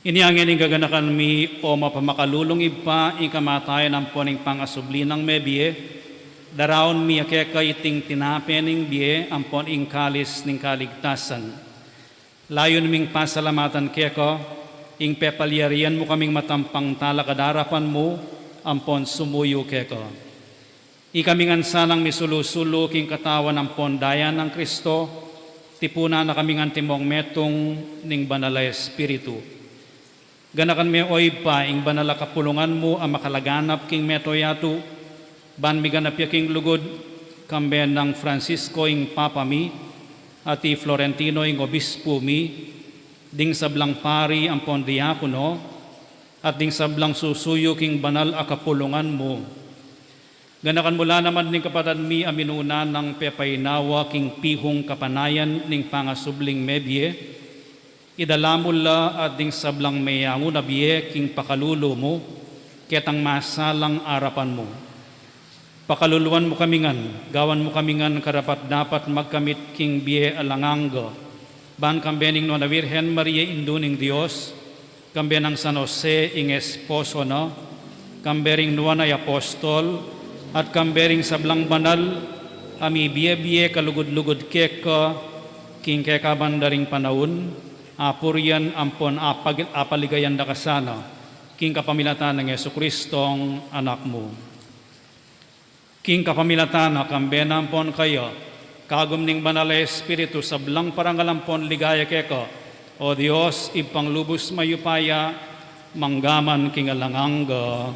Iniangin ng gaganakan mi o mapamakalulong ipa ikamatayan ang poning pangasubli ng mebie, daraon mi akeka iting tinapen ng bie ang poning kalis ng kaligtasan. Layon ming pasalamatan keko, ing pepalyarian mo kaming matampang talakadarapan mo, ang pon sumuyo keko. Ikaming ansanang misulusulo king katawan ng pondayan ng Kristo, tipuna na kaming antimong metong ning banalay espiritu. Ganakan me oy pa ing banala kapulungan mo ang makalaganap king metoyatu, ban mi ganap king lugod kamben ng Francisco ing Papa mi, ati Florentino ing Obispo mi, ding sablang pari ang pondiakono, at ding sablang susuyo king banal a kapulungan mo. Ganakan mula naman ning kapatad mi aminuna ng pepaynawa king pihong kapanayan ning pangasubling mebye, idalamula at ding sablang mayango na biye king pakalulo mo, ketang masalang arapan mo. Pakaluluan mo kamingan, gawan mo kamingan karapat dapat magkamit king biye alanganggo. Ban kambening no na Virgen Maria induning Dios, kambenang San Jose ing esposo no, kambering nuwan ay apostol, at kambering sablang banal, ami biye-biye kalugod-lugod keka, king kekabandaring panahon, apurian ampon apaligayan da kasana, king kapamilatan ng Jesucristong anak mo. King kapamilatan na kambena ampon kayo, kagum ning banal espiritu sablang parangalampon ligaya keko, o Dios ipanglubos mayupaya, manggaman king alanganga.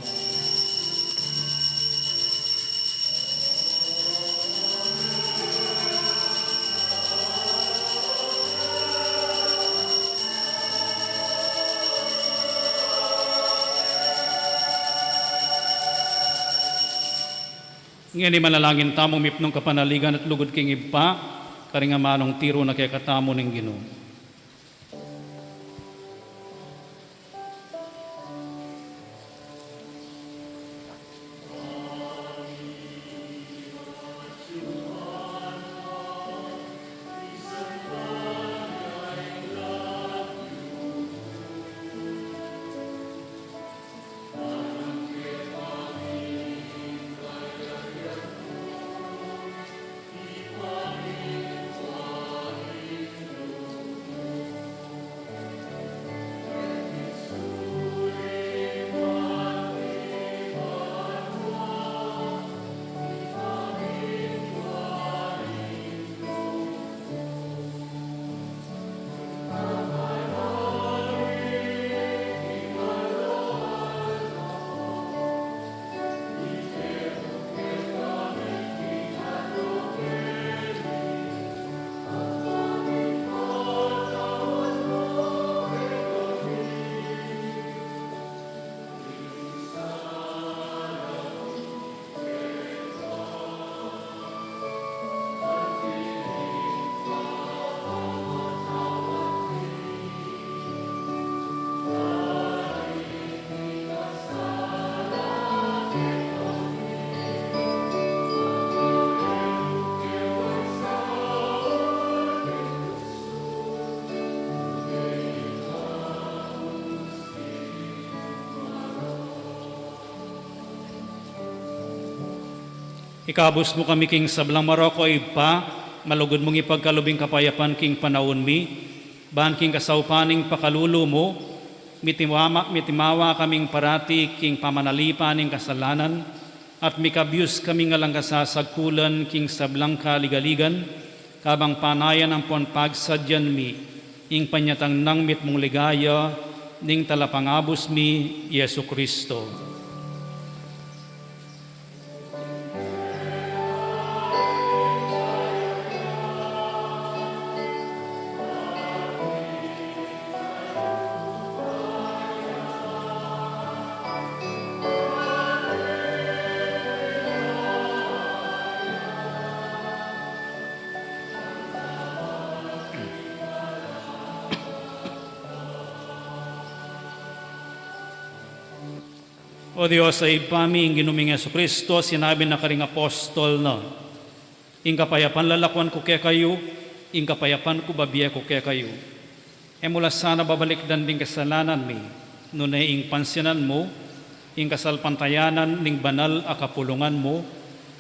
Ngayon manalangin tamong mipnong kapanaligan at lugod king ipa, karingamanong tiro na kaya katamo ng Ginoo. Ikabos mo kami king sablang Maroko ipa, malugod mong ipagkalubing kapayapan king panahon mi, ban king kasaupaning pakalulo mo, mitimawa kaming parati king pamanalipaning kasalanan, at mikabyus kaming ngalang kasasagkulan king sablang kaligaligan, kabang panayan ang pon pagsadyan mi, ing panyatang nang mit mong ligaya, ning talapangabos mi, Yesu Kristo. O Diyos, sa ipami, ang ginuming Yesu Kristo, sinabi na karing apostol na, ing kapayapan lalakwan ko kaya kayo, ing kapayapan ko babiya ko kaya kayo. E mula sana babalik dan ding kasalanan mi, nunay ing pansinan mo, ing kasalpantayanan ning banal a kapulungan mo,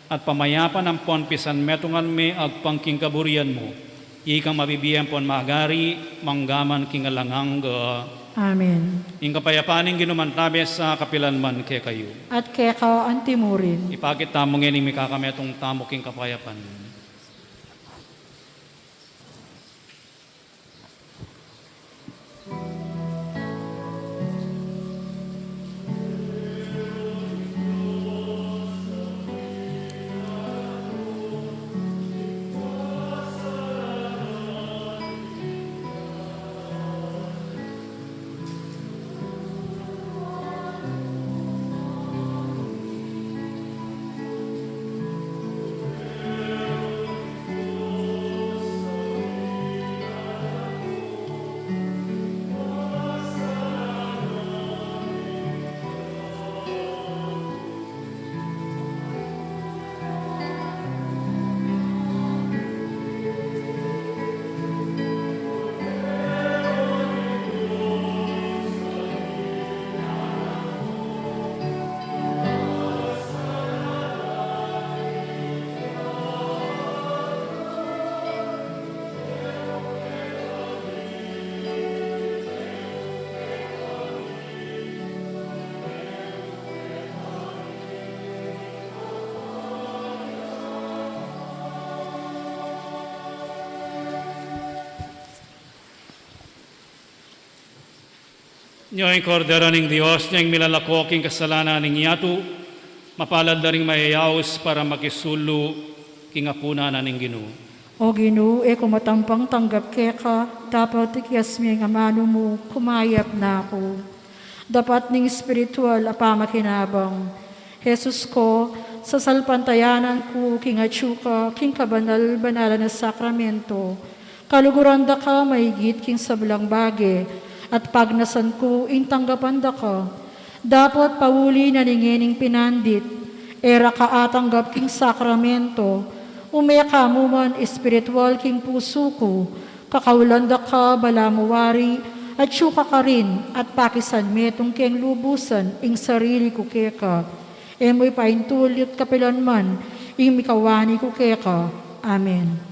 at pamayapan ang ponpisan metungan mi agpangking kaburian mo, ikang mabibiyan pon magari, manggaman king alangangga. Amen. Ing kapayapaning ginumantabi sa kapilanman kay kayo. At kaya ka antimurin. Ipakit tamo ngayon may kakametong tamo king kapayapan. Nyo'y kordero ng Diyos, niyang milalako king kasalanan ng yato, mapalad na rin mayayaos para makisulo king apuna na ng Ginoo. O Ginoo, kumatampang tanggap kaya ka, dapat ikyas mi ang amano mo, kumayap na ako. Dapat ning spiritual apamakinabang. Jesus ko, sa salpantayanan ko, king atsuka, king kabanal-banalan na sakramento, kaluguran da ka, maigit king sablang bage, at pagnasan ko, intanggapan da ka. Dapat pauli na ningining pinandit, era ka atanggap king sakramento, umeka mo man espiritual king puso ko, kakaulan da ka, balamuwari, at syuka ka rin, at pakisan metong king lubusan, ing sarili ko keka. Emoy paintulit kapilan man, ing mikawani ko keka. Amen.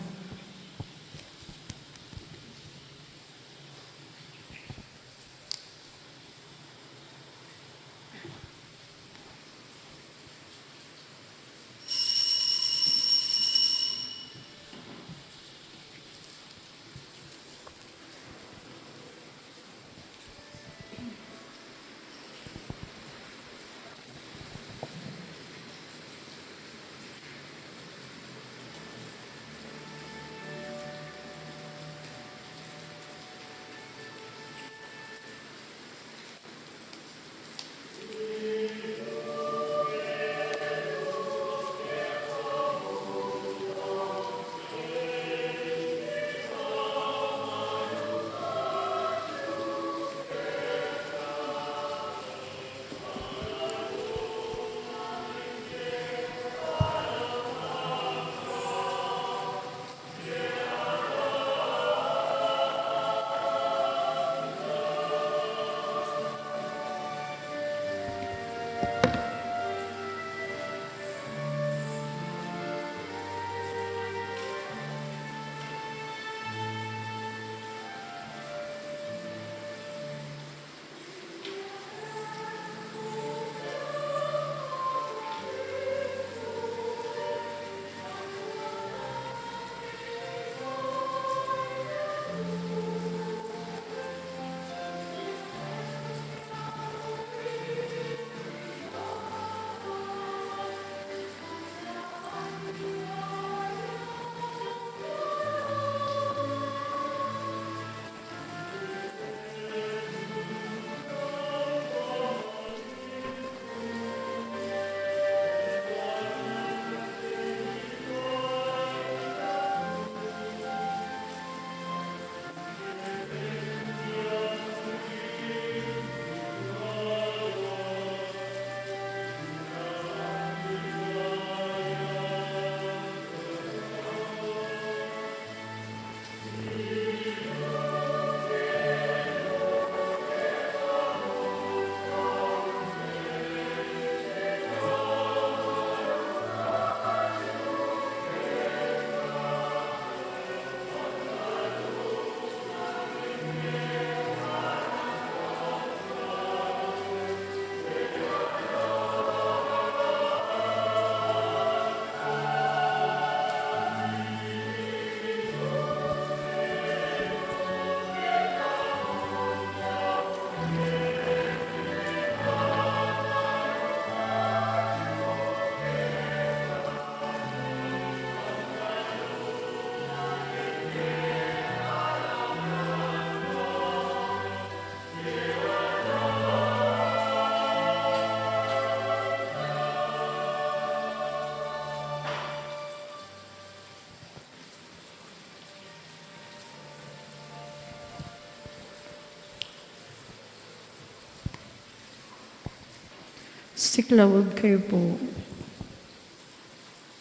Siklawod kayo po.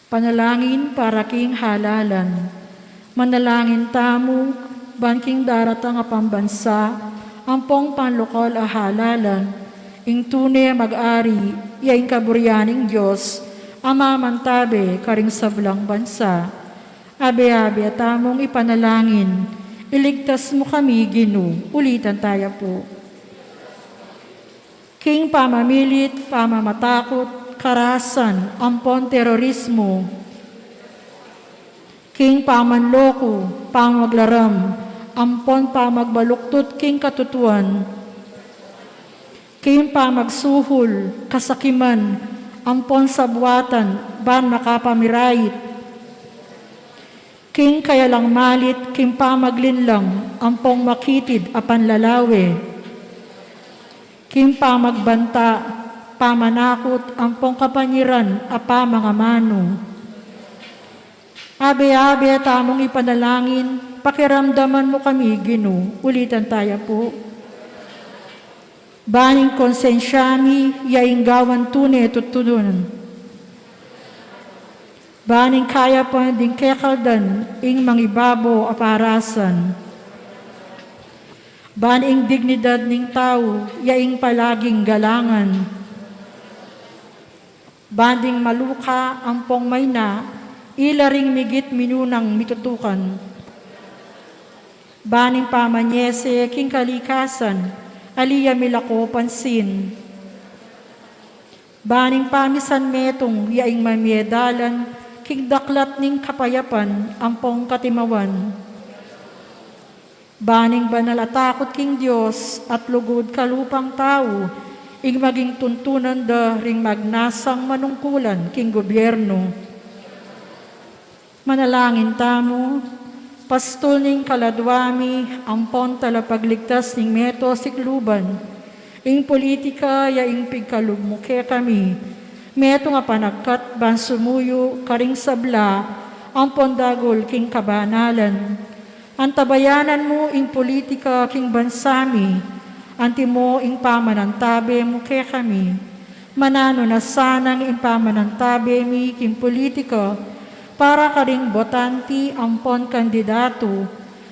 Panalangin para king halalan. Manalangin tamo, banking daratang a pambansa, ampong panlokal a halalan, ing tunay mag-ari, yaing kaburyaning Diyos, ama mantabe, karing sablang bansa. Abe-abe tamong ipanalangin, iligtas mo kami, Ginoo. Ulitan tayo po. King pamamilit, pamamatakot, karahasan, ampon terorismo, king pamanloko, pamaglaram, ampon pamagbaluktot, king katutuan, king pamagsuhol, kasakiman, ampon sabwatan, ban makapamirayit, king kayalang malit, king pamaglinlang, ampong makitid, apan lalawe, king pamagbanta, pamanakot, ampong kapanyiran, apa mga mano. Abe-abe tamong ipanalangin, pakiramdaman mo kami, Ginoo. Ulitan tayo po. Baning konsensyami, yaing gawan tunay tutunan. Baning kaya pa din kekaldan, ing mangibabo aparasan. Baning dignidad ning tao, yaing palaging galangan. Banding maluka, ampong mayna, ilaring migit minunang mitutukan. Baning pamanyese, king kalikasan, aliya milako pansin. Baning pamisan metong, yaing mamiedalan, king daklat ning kapayapan, ampong katimawan. Baning banal atakot king Diyos, at lugod kalupang tao, ing maging tuntunan da ring magnasang manungkulan, king gobyerno. Manalangin tamo, pastol ning kaladwami, ampon talapagligtas ning meto sikluban, ing politika yaing pigkalugmuke kami, meto nga panagkat ban sumuyo karing sabla, ampon dagol king kabanalan. Antabayanan mo ing politika king bansami, anti mo ing pamanantabe mo ke kami, manano na sanang ing pamanantabe mi king politika, para karing botanti ampon kandidato,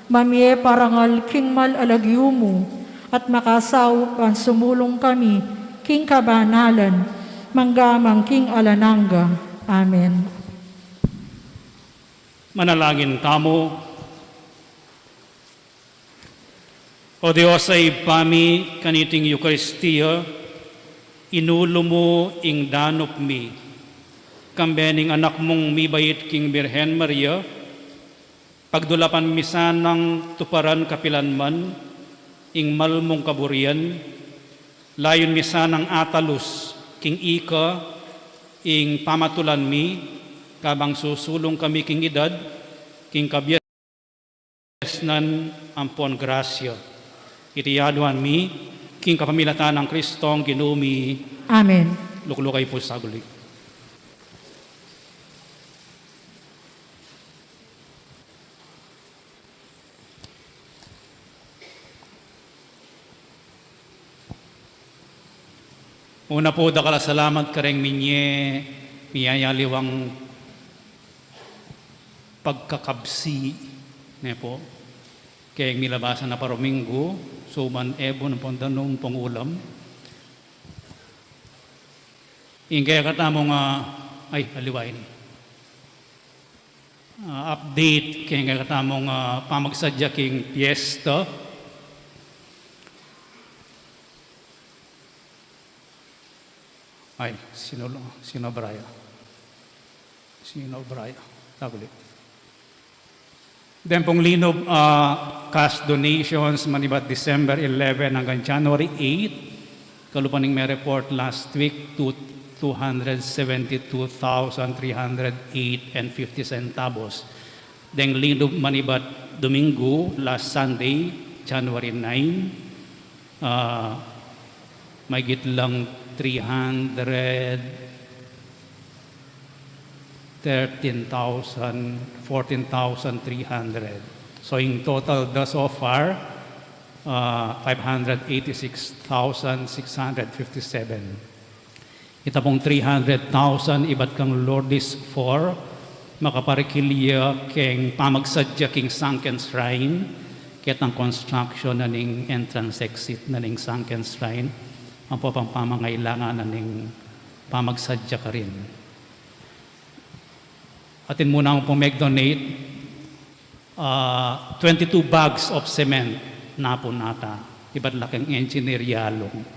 mamye parangal king malalagyumo, at makasaw pan sumulong kami, king kabanalan, manggamang king alananga. Amen. Manalangin tamo. O Diyos ay pami kaniting Eukaristiya, inulo mo ing danop mi, kambening anak mong mibayit king Birhen Maria, pagdulapan misan ng tuparan kapilanman, ing malmong kaburian, layon misan ng atalus, king ika, ing pamatulan mi, kabang susulong kami king edad, king kabyas nan ampon grasya. Itiyaduan mi, king kapamilatan ng Kristong ginumi. Amen. Luklukay po sa gulik. Una po, dakala salamat kareng minye, miyayaliwang pagkakabsi, ne po. Kaya milabasan na parominggo, suman ebo ng pondanong pangulam. Kaya katamo nga, ay, aliway ni. Update, kaya katamo nga pamagsadya king piyesta. Ay, sino Braya? Tagulit. Then pong linob cash donations manibat December 11 hanggang January 8. Kalupaning may report last week to 272,308 and 50 centavos. Then linob manibat Domingo last Sunday, January 9. May gitlang 14,300. So in total, thus so far, 586,657. Ita pong 300,000 ibat kang Lourdes for makaparikilya keng pamagsadya king sunken shrine ket ang construction na ning entrance exit na ning sunken shrine ang po pang pamangailangan na ning pamagsadya ka rin. Atin muna akong pong mag-donate 22 bags of cement na po nata. Iba't laking engineer yalong.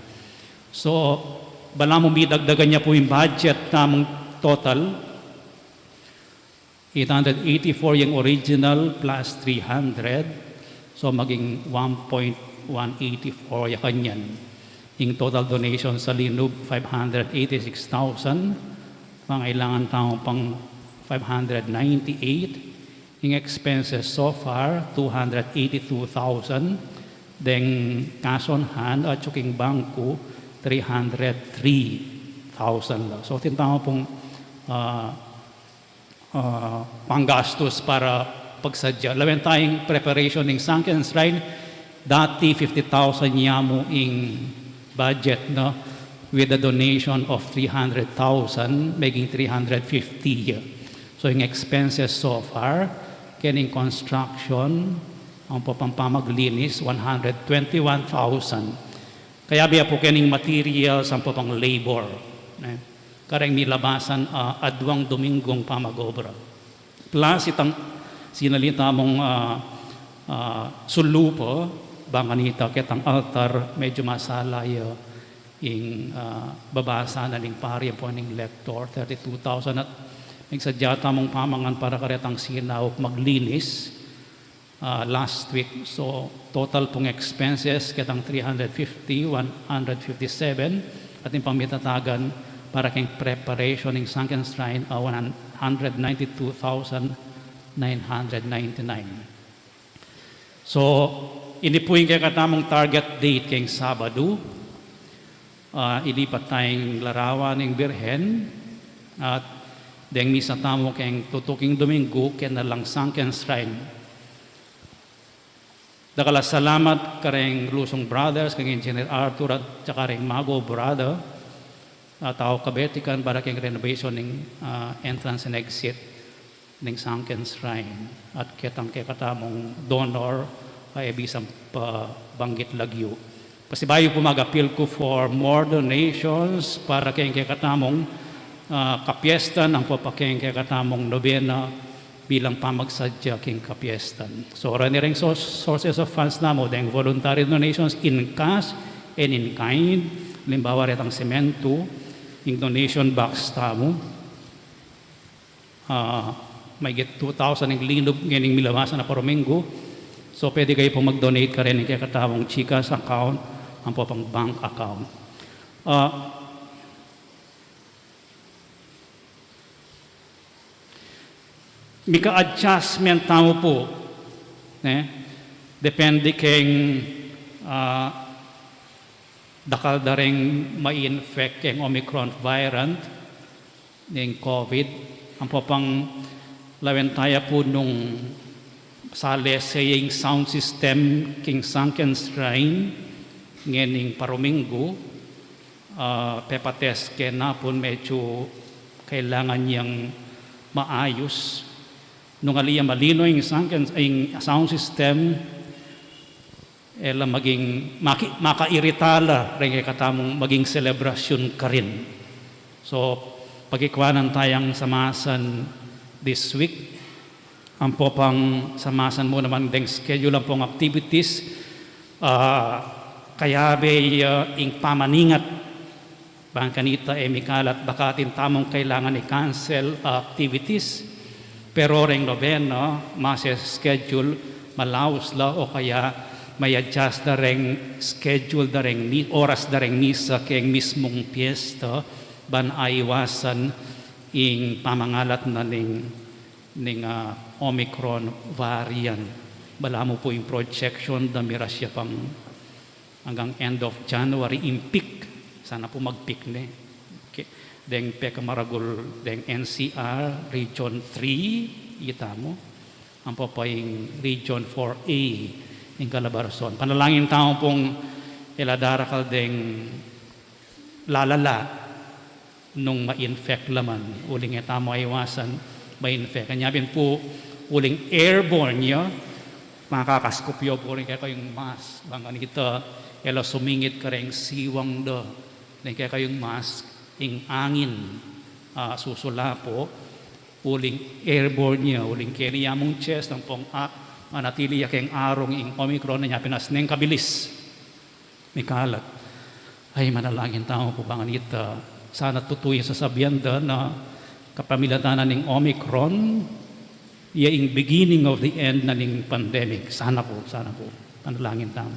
So, bala mo midagdagan niya po yung budget namang total. 884 yung original plus 300. So, maging 1.184 yung kanyan. Yung total donation sa Linub, 586,000. Pangailangan tao pang 598. Yung expenses so far, 282,000. Then cash on hand at yung bangko, 303,000 lang. So, tinatawag pong panggastos para pagsadya. Lawan tayong preparation ng sunken shrine, dati 50,000 niya mo in budget, no? With a donation of 300,000, making 350. So, yung expenses so far, kining construction, ang pampamaglinis, 121,000. Kaya biya po kining materials, ang pang labor. Karang nilabasan adwang Domingong pamagobra. Plus itang sinalita mong sulupo, banganita kitang altar, medyo masalay yung babasa na ning pari po ning lector, 32,000 at nagsadyata mong pamangan para karetang sinaw maglinis last week. So, total pong expenses kitang 350, 157 at yung pamitatagan para kang preparation ng sunken shrine 192,999. So, ini po yung kakatamong target date kayong Sabado. Ilipat tayong larawan ng Birhen at deng misa tamo kayong tutuking Domingo kaya nalang sunken shrine. Dakala salamat kareng Lusong Brothers, kang Engineer Arthur at saka ring Mago Brother, tao kabetikan para kang renovation ng entrance and exit ng sunken shrine. At kitang katamong donor ay bisang banggit lagyo. Pasibayo po mag-appeal ko for more donations para kayong katamong kapiestan, ang papakayong katamong nobena bilang pamagsadya king kapiestan. So, rin sources of funds na mo, dahil voluntary donations in cash and in kind. Limbawa rin ang semento, yung donation box tamo. May get 2,000 ng linub ngayon milabasan na Paromingo. So, pwede kayo po mag-donate ka rin ng kakatamong Chikas account, ang po pang bank account. Mika adjustment tamo po. Depende keng dakal daring ma-infect keng Omicron variant ng COVID. Ang popang lawen tayo po nung saying sound system king sunken shrine ngening Paromingo. Pepatest kaya na po medyo kailangan niyang maayos. Nung aliyah malino yung sound system, maging makairitala rin katamong maging selebrasyon ka rin. So, pagkikwanan tayong samasan this week, ang po pang samasan mo naman deng schedule ang pong activities, kaya ing pamaningat, bang kanita mikalat bakatin tamong kailangan i-cancel activities, pero ring novena, schedule, malaos la o kaya may adjust na ring schedule na ring oras na ring misa kayong mismong piyesta, ban aiwasan ing pamangalat na ning Omicron variant. Bala mo po yung projection na mirasya pang hanggang end of January in peak. Sana po mag-peak na. Okay. Deng Pekamaragul, deng NCR, Region 3, ita mo. Ang po pa yung Region 4A, yung Calabarzon. Panalangin tao pong iladarakal deng lalala. nung ma-infect laman. Uling etamo iwasan ma-infect. Kanya po uling airborne niya, makakaskopyo po rin kayong mask. Bang kita, elo sumingit ka rin siwang do. Then kayong mask, ing angin susula po, uling airborne niya, uling kaya mong chest, ang pong manatili kayong arong ing Omicron na niya, pinas neng kabilis. May kalat. Ay manalangin tao po bang anita, sana tutuyin sa sabyanda na kapamilatanan ng Omicron, yung beginning of the end na ng pandemic. Sana po. Panalangin tao.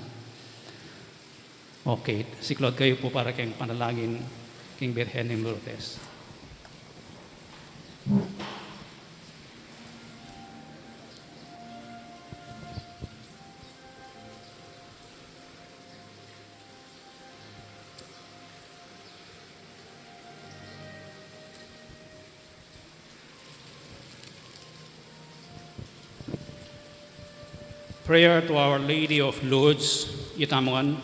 Okay, siklod kayo po para kayong panalangin King Birhen ng Lourdes. Prayer to Our Lady of Lourdes, Itamuan,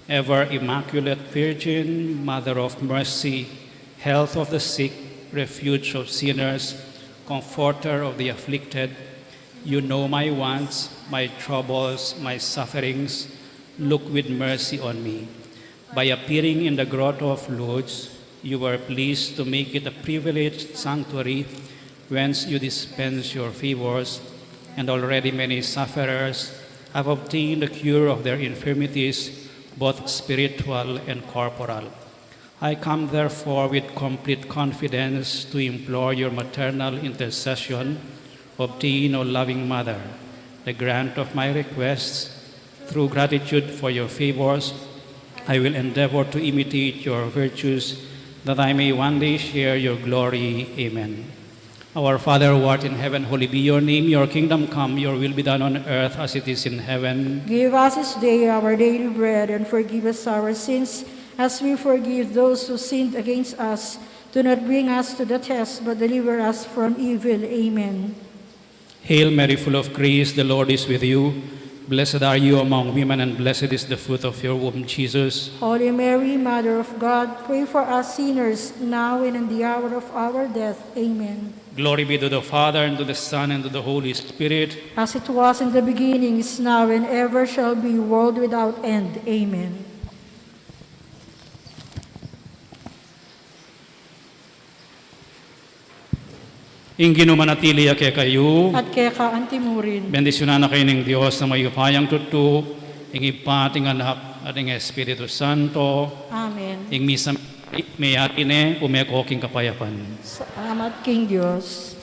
ever Immaculate Virgin, Mother of Mercy, Health of the sick, Refuge of sinners, Comforter of the afflicted, you know my wants, my troubles, my sufferings. Look with mercy on me. By appearing in the grotto of Lourdes, you were pleased to make it a privileged sanctuary whence you dispense your favors, and already many sufferers have obtained the cure of their infirmities, both spiritual and corporal. I come therefore with complete confidence to implore your maternal intercession. Obtain, O loving Mother, the grant of my requests. Through gratitude for your favors, I will endeavor to imitate your virtues, that I may one day share your glory. Amen. Our Father who art in heaven, holy be your name. Your kingdom come, your will be done on earth as it is in heaven. Give us this day our daily bread, and forgive us our sins, as we forgive those who sinned against us. Do not bring us to the test, but deliver us from evil. Amen. Hail Mary, full of grace, the Lord is with you. Blessed are you among women, and blessed is the fruit of your womb, Jesus. Holy Mary, Mother of God, pray for us sinners, now and in the hour of our death. Amen. Glory be to the Father, and to the Son, and to the Holy Spirit. As it was in the beginning, is now, and ever shall be, world without end. Amen. Ingin manatili kay kayo. At kaya ka antimurin. Bendisyonan na kayo ng Diyos na may upayang tutu, ingipating anak at ng Espiritu Santo, Amen. ing misa may atine, umekoking kapayapan. Salamat, King Diyos.